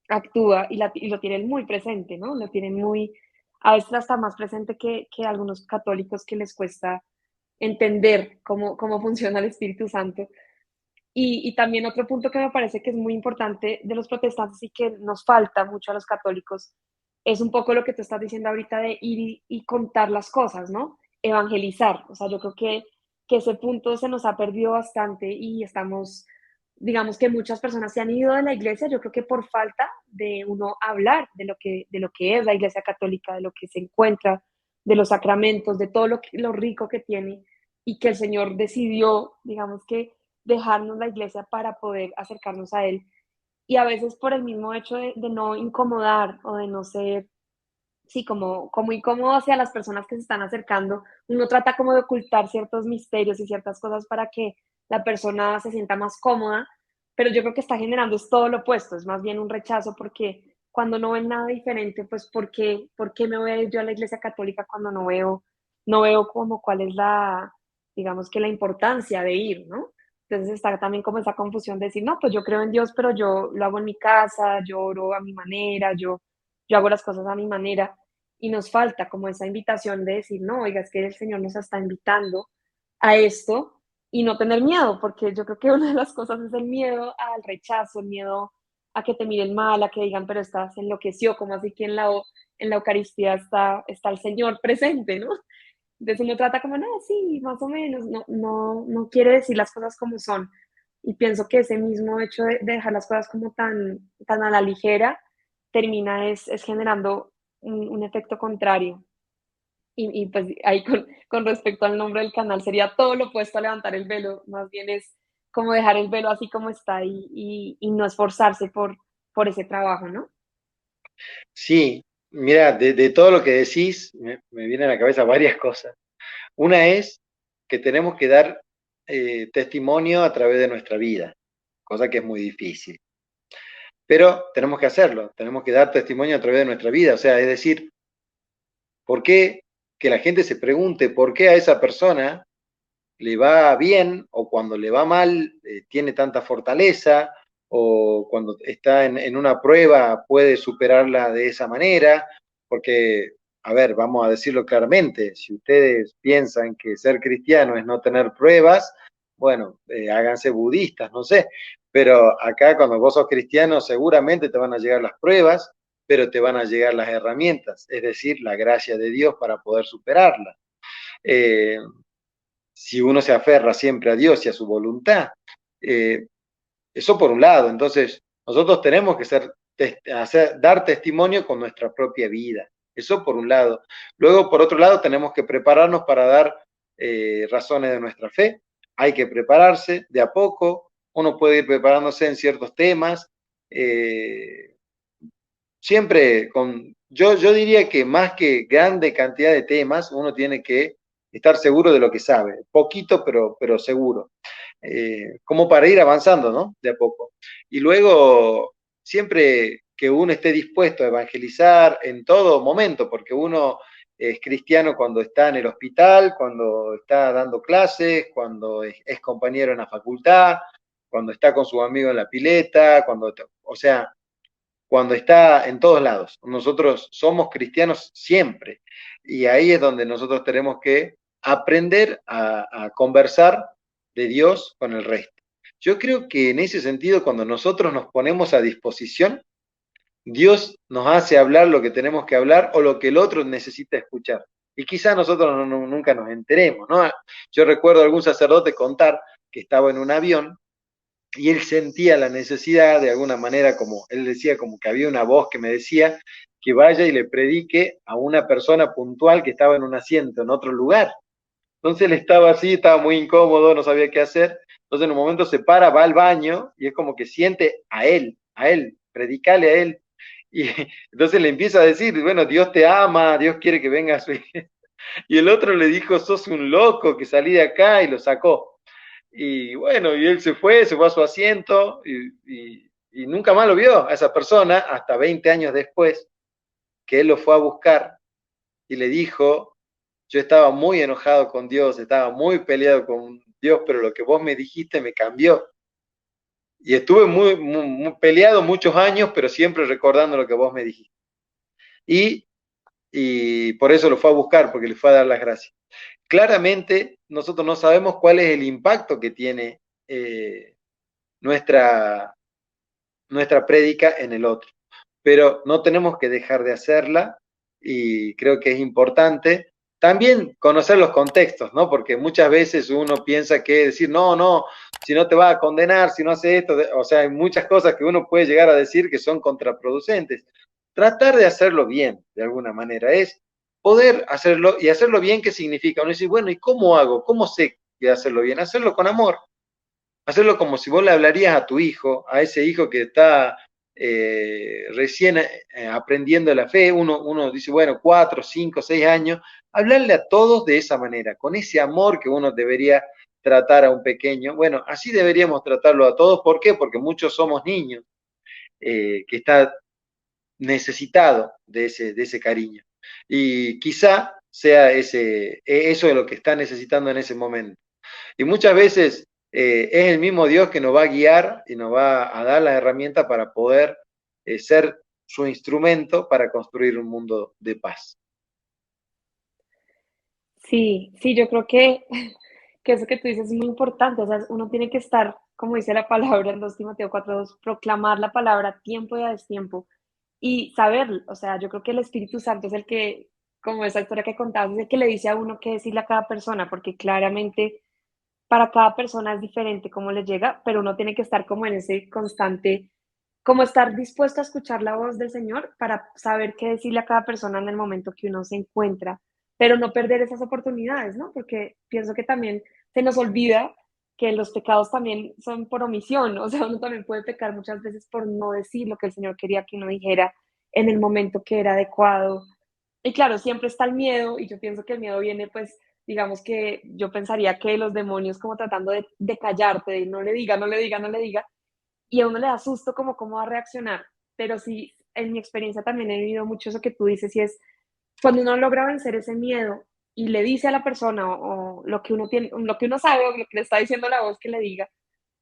actúa y lo tienen muy presente, ¿no? Lo tienen muy, a veces hasta más presente que algunos católicos que les cuesta entender cómo funciona el Espíritu Santo. Y también otro punto que me parece que es muy importante de los protestantes y que nos falta mucho a los católicos es un poco lo que tú estás diciendo ahorita de ir y contar las cosas, ¿no? Evangelizar. O sea, yo creo que ese punto se nos ha perdido bastante y estamos, digamos que muchas personas se han ido de la iglesia, yo creo que por falta de uno hablar de lo que es la iglesia católica, de lo que se encuentra, de los sacramentos, de todo lo rico que tiene y que el Señor decidió, digamos que dejarnos la iglesia para poder acercarnos a Él. Y a veces por el mismo hecho de no incomodar o de no ser, sí, como incómodo hacia las personas que se están acercando, uno trata como de ocultar ciertos misterios y ciertas cosas para que la persona se sienta más cómoda, pero yo creo que está generando es todo lo opuesto, es más bien un rechazo porque cuando no ven nada diferente, pues por qué me voy a ir yo a la iglesia católica cuando no veo como cuál es la, digamos que la importancia de ir, ¿no? Entonces está también como esa confusión de decir, no, pues yo creo en Dios, pero yo lo hago en mi casa, yo oro a mi manera, yo hago las cosas a mi manera y nos falta como esa invitación de decir, no, oiga, es que el Señor nos está invitando a esto y no tener miedo, porque yo creo que una de las cosas es el miedo al rechazo, el miedo a que te miren mal, a que digan, pero estás enloqueció, como así que en la Eucaristía está el Señor presente, ¿no? Entonces uno trata como, no, sí, más o menos, no quiere decir las cosas como son. Y pienso que ese mismo hecho de dejar las cosas como tan a la ligera termina es generando un efecto contrario. Y pues ahí con respecto al nombre del canal sería todo lo opuesto a levantar el velo, más bien es como dejar el velo así como está y no esforzarse por ese trabajo, ¿no? Sí, mira, de todo lo que decís, me vienen a la cabeza varias cosas. Una es que tenemos que dar testimonio a través de nuestra vida, cosa que es muy difícil. Pero tenemos que hacerlo, tenemos que dar testimonio a través de nuestra vida. O sea, es decir, ¿por qué que la gente se pregunte por qué a esa persona le va bien o cuando le va mal tiene tanta fortaleza o cuando está en una prueba puede superarla de esa manera? Porque, a ver, vamos a decirlo claramente, si ustedes piensan que ser cristiano es no tener pruebas, bueno, háganse budistas, no sé, pero acá cuando vos sos cristiano seguramente te van a llegar las pruebas, pero te van a llegar las herramientas, es decir, la gracia de Dios para poder superarla. Eh, si uno se aferra siempre a Dios y a su voluntad. Eh, eso por un lado, entonces nosotros tenemos que ser dar testimonio con nuestra propia vida. Eso por un lado. Luego, por otro lado, tenemos que prepararnos para dar razones de nuestra fe. Hay que prepararse de a poco. Uno puede ir preparándose en ciertos temas. Siempre yo diría que más que grande cantidad de temas, uno tiene que estar seguro de lo que sabe. Poquito, pero seguro. Como para ir avanzando, ¿no? De a poco. Y luego, siempre que uno esté dispuesto a evangelizar en todo momento, porque uno es cristiano cuando está en el hospital, cuando está dando clases, cuando es compañero en la facultad, cuando está con su amigo en la pileta, o sea, cuando está en todos lados. Nosotros somos cristianos siempre y ahí es donde nosotros tenemos que aprender a conversar de Dios con el resto. Yo creo que en ese sentido, cuando nosotros nos ponemos a disposición, Dios nos hace hablar lo que tenemos que hablar o lo que el otro necesita escuchar. Y quizás nosotros nunca nos enteremos, ¿no? Yo recuerdo a algún sacerdote contar que estaba en un avión y él sentía la necesidad de alguna manera, como él decía, como que había una voz que me decía que vaya y le predique a una persona puntual que estaba en un asiento en otro lugar. Entonces él estaba así, estaba muy incómodo, no sabía qué hacer. Entonces en un momento se para, va al baño y es como que siente a él, predicale a él. Y entonces le empieza a decir, bueno, Dios te ama, Dios quiere que vengas. Y el otro le dijo, sos un loco, que salí de acá y lo sacó. Y bueno, y él se fue a su asiento y nunca más lo vio a esa persona hasta 20 años después, que él lo fue a buscar y le dijo, yo estaba muy enojado con Dios, estaba muy peleado con Dios, pero lo que vos me dijiste me cambió. Y estuve muy peleado muchos años, pero siempre recordando lo que vos me dijiste. Y, y por eso lo fue a buscar, porque le fue a dar las gracias. Claramente, nosotros no sabemos cuál es el impacto que tiene nuestra, nuestra prédica en el otro. Pero no tenemos que dejar de hacerla y creo que es importante también conocer los contextos, ¿no? Porque muchas veces uno piensa que decir, no, no, si no te va a condenar, si no hace esto, o sea, hay muchas cosas que uno puede llegar a decir que son contraproducentes. Tratar de hacerlo bien, de alguna manera, es poder hacerlo y hacerlo bien, ¿qué significa? Uno dice, bueno, ¿y cómo hago? ¿Cómo sé que hacerlo bien? Hacerlo con amor, hacerlo como si vos le hablarías a tu hijo, a ese hijo que está recién aprendiendo la fe, uno dice, bueno, 4, 5, 6 años, hablarle a todos de esa manera, con ese amor que uno debería tratar a un pequeño. Bueno, así deberíamos tratarlo a todos. ¿Por qué? Porque muchos somos niños que está necesitado de ese cariño. Y quizá sea eso de lo que está necesitando en ese momento. Y muchas veces es el mismo Dios que nos va a guiar y nos va a dar las herramientas para poder ser su instrumento para construir un mundo de paz. Sí, sí, yo creo que eso que tú dices es muy importante, o sea, uno tiene que estar, como dice la palabra en 2 Timoteo 4:2, proclamar la palabra a tiempo y a destiempo y saber, o sea, yo creo que el Espíritu Santo es el que, como esa historia que contabas, es el que le dice a uno qué decirle a cada persona, porque claramente para cada persona es diferente cómo le llega, pero uno tiene que estar como en ese constante, como estar dispuesto a escuchar la voz del Señor para saber qué decirle a cada persona en el momento que uno se encuentra, pero no perder esas oportunidades, ¿no? Porque pienso que también se nos olvida que los pecados también son por omisión, o sea, uno también puede pecar muchas veces por no decir lo que el Señor quería que uno dijera en el momento que era adecuado. Y claro, siempre está el miedo, y yo pienso que el miedo viene, pues, digamos que yo pensaría que los demonios como tratando de callarte, de no le diga, no le diga, no le diga, y a uno le da susto como cómo va a reaccionar. Pero sí, en mi experiencia también he vivido mucho eso que tú dices, y es cuando uno logra vencer ese miedo y le dice a la persona o lo que uno tiene, lo que uno sabe o lo que le está diciendo la voz que le diga,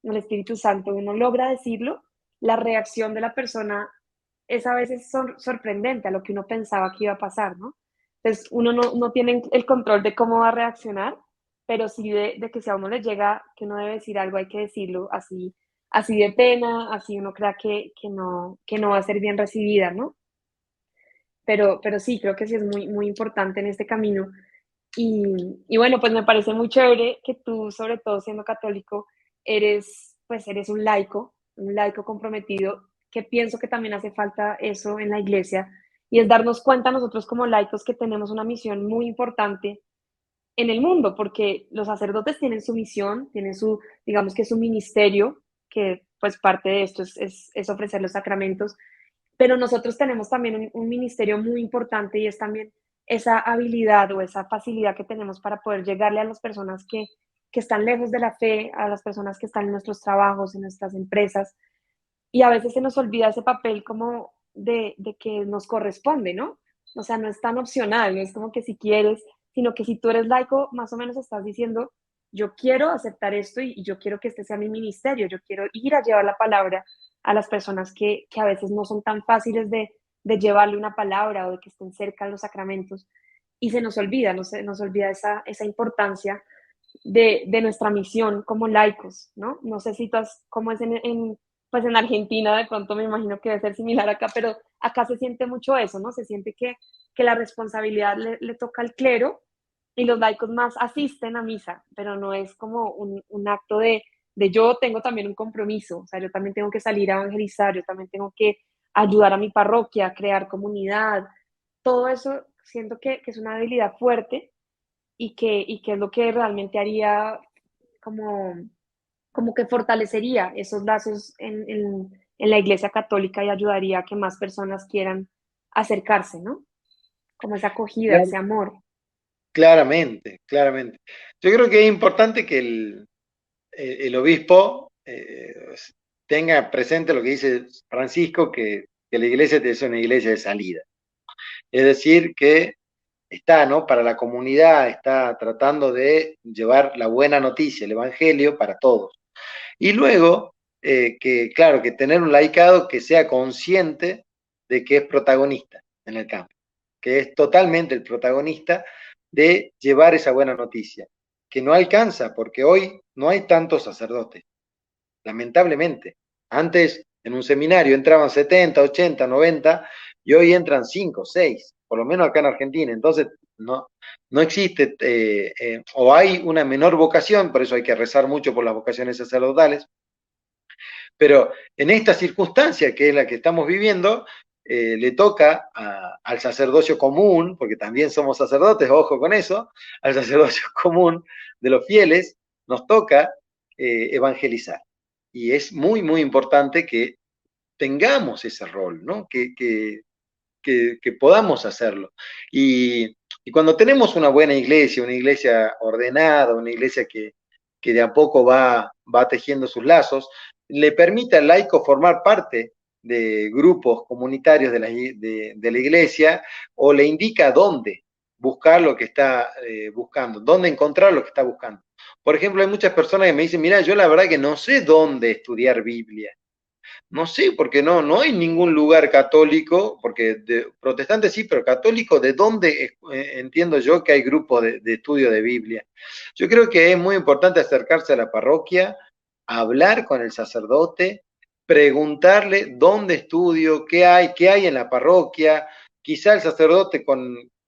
el Espíritu Santo, uno logra decirlo, la reacción de la persona es a veces sorprendente a lo que uno pensaba que iba a pasar, ¿no? Entonces, uno no tiene el control de cómo va a reaccionar, pero sí de que si a uno le llega que uno debe decir algo, hay que decirlo así, así de pena, así uno crea que no va a ser bien recibida, ¿no? Pero sí, creo que sí es muy, muy importante en este camino. Y bueno, pues me parece muy chévere que tú, sobre todo siendo católico, pues eres un laico comprometido, que pienso que también hace falta eso en la iglesia, y es darnos cuenta nosotros como laicos que tenemos una misión muy importante en el mundo, porque los sacerdotes tienen su misión, tienen su, digamos que su ministerio, que pues parte de esto es ofrecer los sacramentos, pero nosotros tenemos también un ministerio muy importante y es también esa habilidad o esa facilidad que tenemos para poder llegarle a las personas que están lejos de la fe, a las personas que están en nuestros trabajos, en nuestras empresas, y a veces se nos olvida ese papel como de que nos corresponde, ¿no? O sea, no es tan opcional, no es como que si quieres, sino que si tú eres laico, más o menos estás diciendo, yo quiero aceptar esto y yo quiero que este sea mi ministerio, yo quiero ir a llevar la palabra a las personas que a veces no son tan fáciles de llevarle una palabra o de que estén cerca de los sacramentos. Y se nos olvida, no se, nos olvida esa importancia de nuestra misión como laicos, ¿no? No sé si tú has, cómo es pues en Argentina, de pronto me imagino que debe ser similar acá, pero acá se siente mucho eso, ¿no? Se siente que la responsabilidad le toca al clero y los laicos más asisten a misa, pero no es como un acto de yo tengo también un compromiso, o sea, yo también tengo que salir a evangelizar, yo también tengo que ayudar a mi parroquia, crear comunidad, todo eso siento que es una habilidad fuerte y que es lo que realmente haría como, como que fortalecería esos lazos en la Iglesia Católica y ayudaría a que más personas quieran acercarse, ¿no? Como esa acogida, ese amor. Claramente, claramente. Yo creo que es importante que el obispo tenga presente lo que dice Francisco, que la iglesia es una iglesia de salida. Es decir, que está, ¿no? Para la comunidad, está tratando de llevar la buena noticia, el evangelio para todos. Y luego, que claro, que tener un laicado que sea consciente de que es protagonista en el campo, que es totalmente el protagonista de llevar esa buena noticia, que no alcanza, porque hoy no hay tantos sacerdotes, lamentablemente. Antes en un seminario entraban 70, 80, 90 y hoy entran 5, 6, por lo menos acá en Argentina. Entonces, no existe, o hay una menor vocación, por eso hay que rezar mucho por las vocaciones sacerdotales, pero en esta circunstancia, que es la que estamos viviendo, le toca al sacerdocio común, porque también somos sacerdotes, ojo con eso, al sacerdocio común de los fieles, nos toca evangelizar. Y es muy, muy importante que tengamos ese rol, ¿no? Que podamos hacerlo. Y cuando tenemos una buena iglesia, una iglesia ordenada, una iglesia que de a poco va tejiendo sus lazos, le permite al laico formar parte de grupos comunitarios de la iglesia o le indica dónde buscar lo que está buscando, dónde encontrar lo que está buscando. Por ejemplo, hay muchas personas que me dicen, mira, yo la verdad que no sé dónde estudiar Biblia. No sé, porque no hay ningún lugar católico, porque de, protestante sí, pero católico, ¿de dónde entiendo yo que hay grupos de estudio de Biblia? Yo creo que es muy importante acercarse a la parroquia, hablar con el sacerdote, preguntarle dónde estudio, qué hay en la parroquia, quizá el sacerdote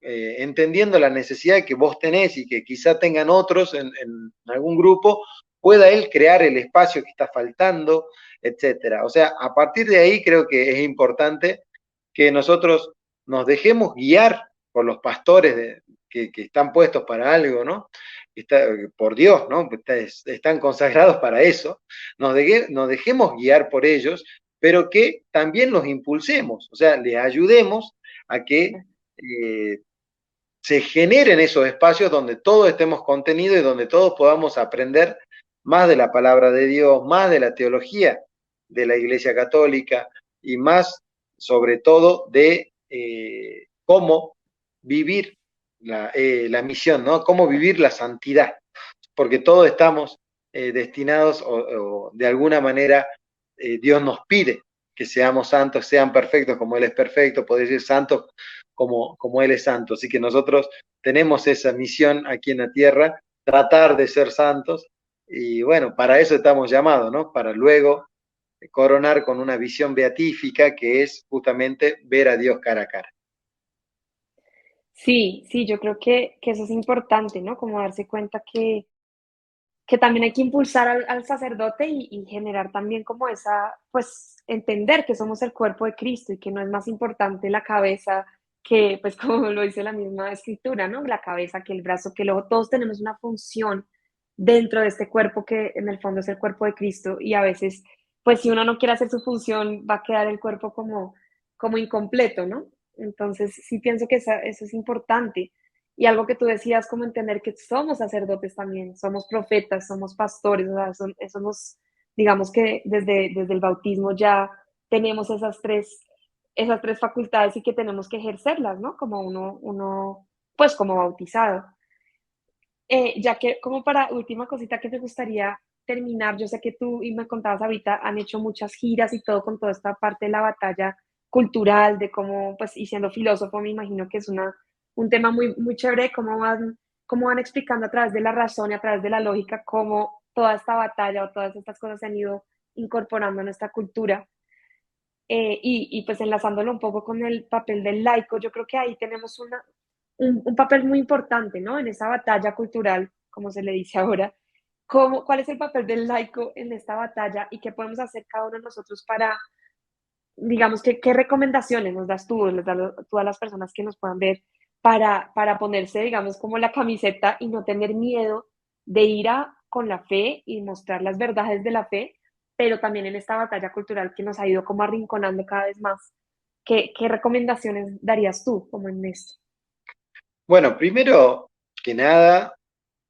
entendiendo la necesidad que vos tenés y que quizá tengan otros en algún grupo, pueda él crear el espacio que está faltando, etcétera. O sea, a partir de ahí creo que es importante que nosotros nos dejemos guiar por los pastores que están puestos para algo, ¿no? Por Dios, ¿no? Están consagrados para eso. Nos dejemos guiar por ellos, pero que también los impulsemos, o sea, les ayudemos a que se generen esos espacios donde todos estemos contenidos y donde todos podamos aprender más de la palabra de Dios, más de la teología de la Iglesia Católica y más, sobre todo, de cómo vivir la misión, ¿no? Cómo vivir la santidad, porque todos estamos destinados o de alguna manera Dios nos pide que seamos santos, sean perfectos como Él es perfecto, poder decir santos como Él es santo. Así que nosotros tenemos esa misión aquí en la tierra, tratar de ser santos, y bueno, para eso estamos llamados, ¿no? Para luego coronar con una visión beatífica que es justamente ver a Dios cara a cara. Sí, sí, yo creo que eso es importante, ¿no? Como darse cuenta que también hay que impulsar al sacerdote y generar también como esa, pues, entender que somos el cuerpo de Cristo y que no es más importante la cabeza que, pues como lo dice la misma escritura, ¿no? La cabeza que el brazo, que luego todos tenemos una función dentro de este cuerpo que en el fondo es el cuerpo de Cristo y a veces, pues si uno no quiere hacer su función, va a quedar el cuerpo como incompleto, ¿no? Entonces sí pienso que eso es importante. Y algo que tú decías, como entender que somos sacerdotes también, somos profetas, somos pastores, o sea, somos, digamos que desde el bautismo ya tenemos esas tres facultades y que tenemos que ejercerlas, ¿no? Como pues como bautizado. Ya que como para última cosita que te gustaría terminar, yo sé que tú y me contabas ahorita han hecho muchas giras y todo con toda esta parte de la batalla cultural, de cómo, pues, y siendo filósofo, me imagino que es un tema muy chévere, cómo van explicando a través de la razón y a través de la lógica cómo toda esta batalla o todas estas cosas se han ido incorporando a nuestra cultura. Pues enlazándolo un poco con el papel del laico, yo creo que ahí tenemos un papel muy importante, ¿no? En esa batalla cultural, como se le dice ahora. ¿Cuál es el papel del laico en esta batalla y qué podemos hacer cada uno de nosotros para, digamos, qué recomendaciones nos das tú, les das tú a las personas que nos puedan ver para ponerse, digamos, como la camiseta y no tener miedo de ir con la fe y mostrar las verdades de la fe, pero también en esta batalla cultural que nos ha ido como arrinconando cada vez más? ¿Qué recomendaciones darías tú como en esto? Bueno, primero que nada,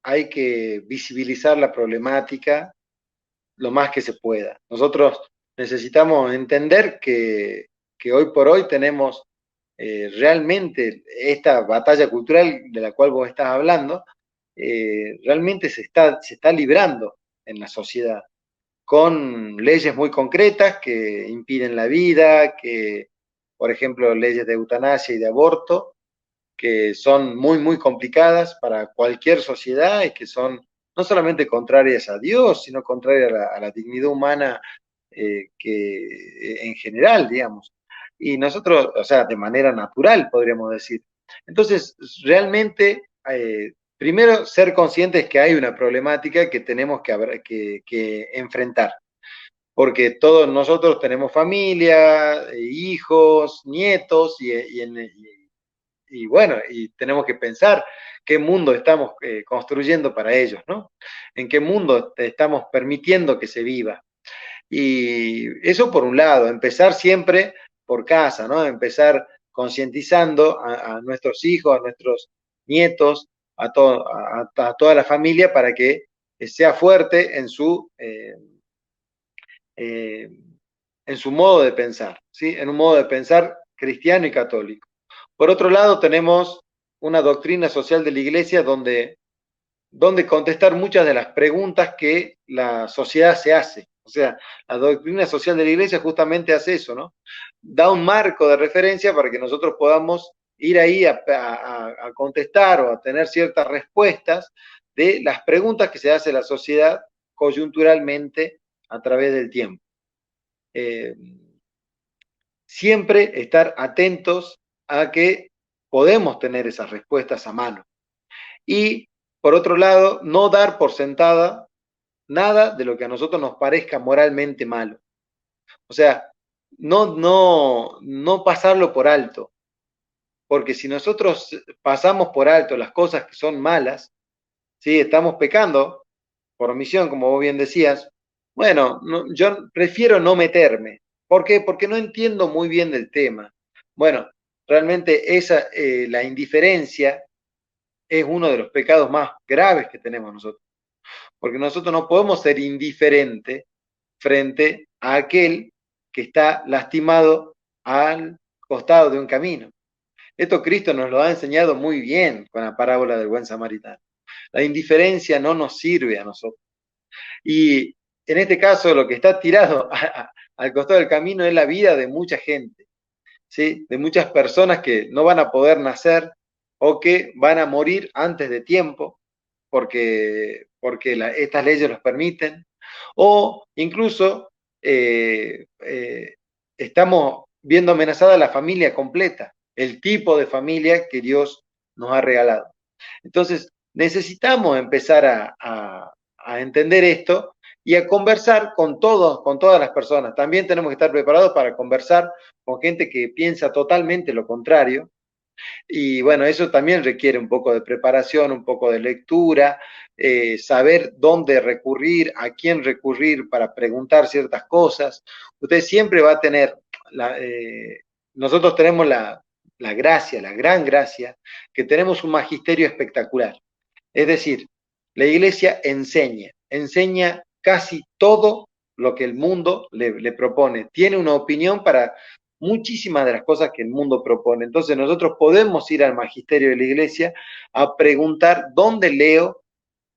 hay que visibilizar la problemática lo más que se pueda. Nosotros necesitamos entender que hoy por hoy tenemos realmente esta batalla cultural de la cual vos estás hablando, realmente se está librando en la sociedad, con leyes muy concretas que impiden la vida, que, por ejemplo, leyes de eutanasia y de aborto, que son muy complicadas para cualquier sociedad y que son no solamente contrarias a Dios, sino contrarias a la dignidad humana en general, digamos. Y nosotros, o sea, de manera natural, podríamos decir. Entonces, realmente, primero, ser conscientes que hay una problemática que tenemos que enfrentar, porque todos nosotros tenemos familia, hijos, nietos, y bueno, y tenemos que pensar qué mundo estamos construyendo para ellos, ¿no? En qué mundo estamos permitiendo que se viva. Y eso por un lado, empezar siempre por casa, ¿no? Empezar concientizando a nuestros hijos, a nuestros nietos, a toda la familia para que sea fuerte eh, en su modo de pensar, ¿sí? En un modo de pensar cristiano y católico. Por otro lado, tenemos una doctrina social de la Iglesia donde contestar muchas de las preguntas que la sociedad se hace. O sea, la doctrina social de la Iglesia justamente hace eso, ¿no? Da un marco de referencia para que nosotros podamos ir ahí a contestar o a tener ciertas respuestas de las preguntas que se hace la sociedad coyunturalmente a través del tiempo. Eh, Siempre estar atentos a que podemos tener esas respuestas a mano. Y, por otro lado, no dar por sentada nada de lo que a nosotros nos parezca moralmente malo. O sea, no pasarlo por alto, porque si nosotros pasamos por alto las cosas que son malas, ¿sí? Estamos pecando por omisión, como vos bien decías. Bueno, yo prefiero no meterme. ¿Por qué? Porque no entiendo muy bien del tema. Bueno, realmente la indiferencia es uno de los pecados más graves que tenemos nosotros, porque nosotros no podemos ser indiferentes frente a aquel que está lastimado al costado de un camino. Esto Cristo nos lo ha enseñado muy bien con la parábola del buen samaritano. La indiferencia no nos sirve a nosotros. Y en este caso lo que está tirado al costado del camino es la vida de mucha gente, ¿sí? De muchas personas que no van a poder nacer o que van a morir antes de tiempo porque estas leyes los permiten, o incluso estamos viendo amenazada la familia completa, el tipo de familia que Dios nos ha regalado. Entonces, necesitamos empezar a entender esto y a conversar con todos, con todas las personas. También tenemos que estar preparados para conversar con gente que piensa totalmente lo contrario. Y bueno, eso también requiere un poco de preparación, un poco de lectura, saber dónde recurrir, a quién recurrir para preguntar ciertas cosas. Usted siempre va a tener, nosotros tenemos la gracia, la gran gracia, que tenemos un magisterio espectacular. Es decir, la iglesia enseña casi todo lo que el mundo le propone. Tiene una opinión para muchísimas de las cosas que el mundo propone. Entonces nosotros podemos ir al magisterio de la iglesia a preguntar dónde leo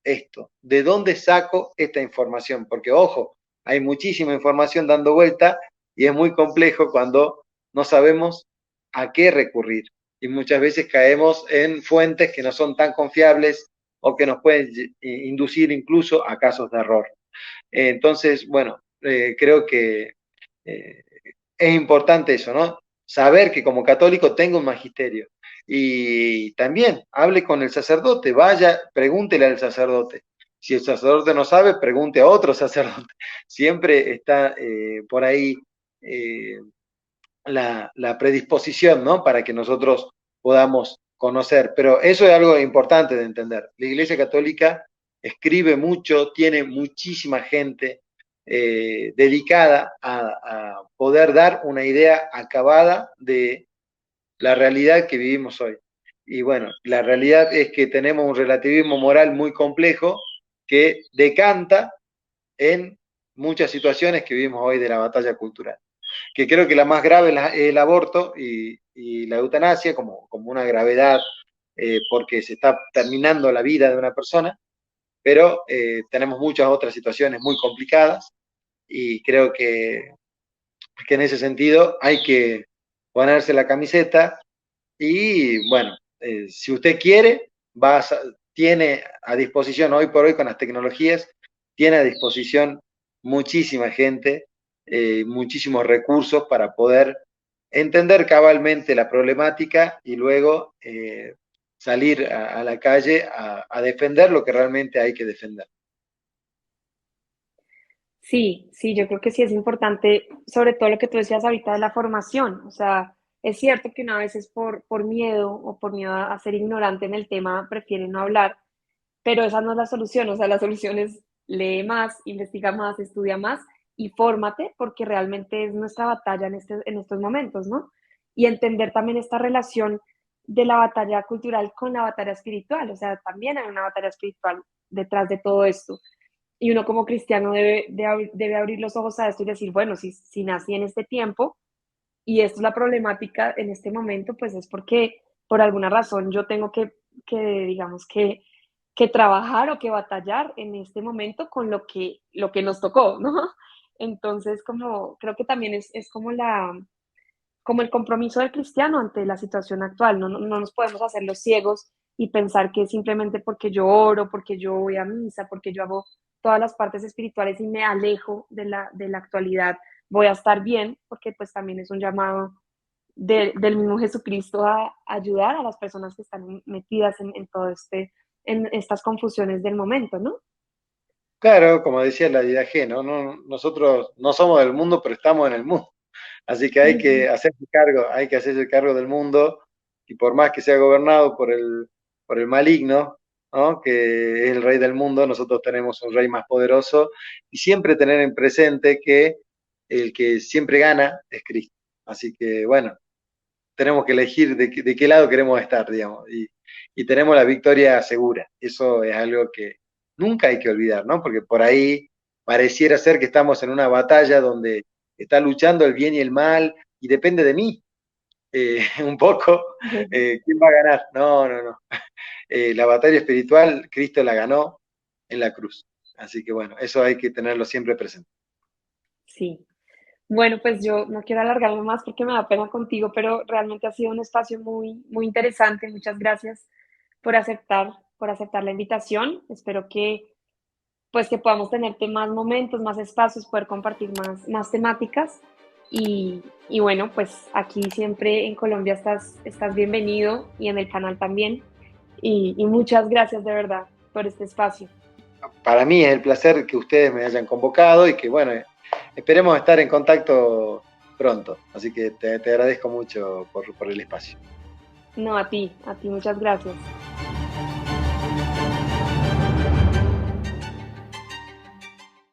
esto, de dónde saco esta información, porque ojo, hay muchísima información dando vuelta y es muy complejo cuando no sabemos a qué recurrir. Y muchas veces caemos en fuentes que no son tan confiables o que nos pueden inducir incluso a casos de error. Entonces, bueno, creo que eh, es importante eso, ¿no? Saber que como católico tengo un magisterio. Y también hable con el sacerdote, vaya, pregúntele al sacerdote. Si el sacerdote no sabe, pregunte a otro sacerdote. Siempre está por ahí eh, la predisposición, ¿no? Para que nosotros podamos conocer. Pero eso es algo importante de entender. La Iglesia Católica escribe mucho, tiene muchísima gente dedicada a poder dar una idea acabada de la realidad que vivimos hoy. Y bueno, la realidad es que tenemos un relativismo moral muy complejo que decanta en muchas situaciones que vivimos hoy de la batalla cultural, que creo que la más grave es el aborto y la eutanasia como una gravedad porque se está terminando la vida de una persona, pero tenemos muchas otras situaciones muy complicadas y creo que en ese sentido hay que ponerse la camiseta y bueno, si usted quiere, tiene a disposición hoy por hoy con las tecnologías, tiene a disposición muchísima gente, muchísimos recursos para poder entender cabalmente la problemática y luego salir a la calle a defender lo que realmente hay que defender. Sí, sí, yo creo que sí es importante, sobre todo lo que tú decías ahorita de la formación. O sea, es cierto que una vez es por miedo o por miedo a ser ignorante en el tema, prefieren no hablar, pero esa no es la solución. O sea, la solución es lee más, investiga más, estudia más y fórmate, porque realmente es nuestra batalla en estos momentos, ¿no? Y entender también esta relación de la batalla cultural con la batalla espiritual. O sea, también hay una batalla espiritual detrás de todo esto y uno como cristiano debe abrir los ojos a esto y decir, bueno, si nací en este tiempo y esto es la problemática en este momento, pues es porque por alguna razón yo tengo digamos, que trabajar o que batallar en este momento con lo que nos tocó, ¿no? Entonces, como, creo que también es como como el compromiso del cristiano ante la situación actual. No nos podemos hacer los ciegos y pensar que simplemente porque yo oro, porque yo voy a misa, porque yo hago todas las partes espirituales y me alejo de la actualidad, voy a estar bien, porque pues también es un llamado del mismo Jesucristo a ayudar a las personas que están metidas en todo en estas confusiones del momento, ¿no? Claro, como decía la G, ¿no? Nosotros no somos del mundo, pero estamos en el mundo. Así que hay que hacerse cargo, hay que hacerse cargo del mundo y por más que sea gobernado por el maligno, ¿no? Que es el rey del mundo, nosotros tenemos un rey más poderoso y siempre tener en presente que el que siempre gana es Cristo. Así que bueno, tenemos que elegir de qué lado queremos estar, digamos, y tenemos la victoria segura. Eso es algo que nunca hay que olvidar, ¿no? Porque por ahí pareciera ser que estamos en una batalla donde está luchando el bien y el mal y depende de mí un poco quién va a ganar. No. La batalla espiritual, Cristo la ganó en la cruz. Así que bueno, eso hay que tenerlo siempre presente. Sí. Bueno, pues yo no quiero alargarme más porque me da pena contigo, pero realmente ha sido un espacio muy interesante. Muchas gracias por aceptar la invitación. Espero que, pues, que podamos tenerte más momentos, más espacios, poder compartir más temáticas. Y bueno, pues aquí siempre en Colombia estás bienvenido y en el canal también. Y muchas gracias de verdad por este espacio. para mí es el placer que ustedes me hayan convocado y que, bueno, esperemos estar en contacto pronto. Así que te agradezco mucho por el espacio. No, a ti, muchas gracias.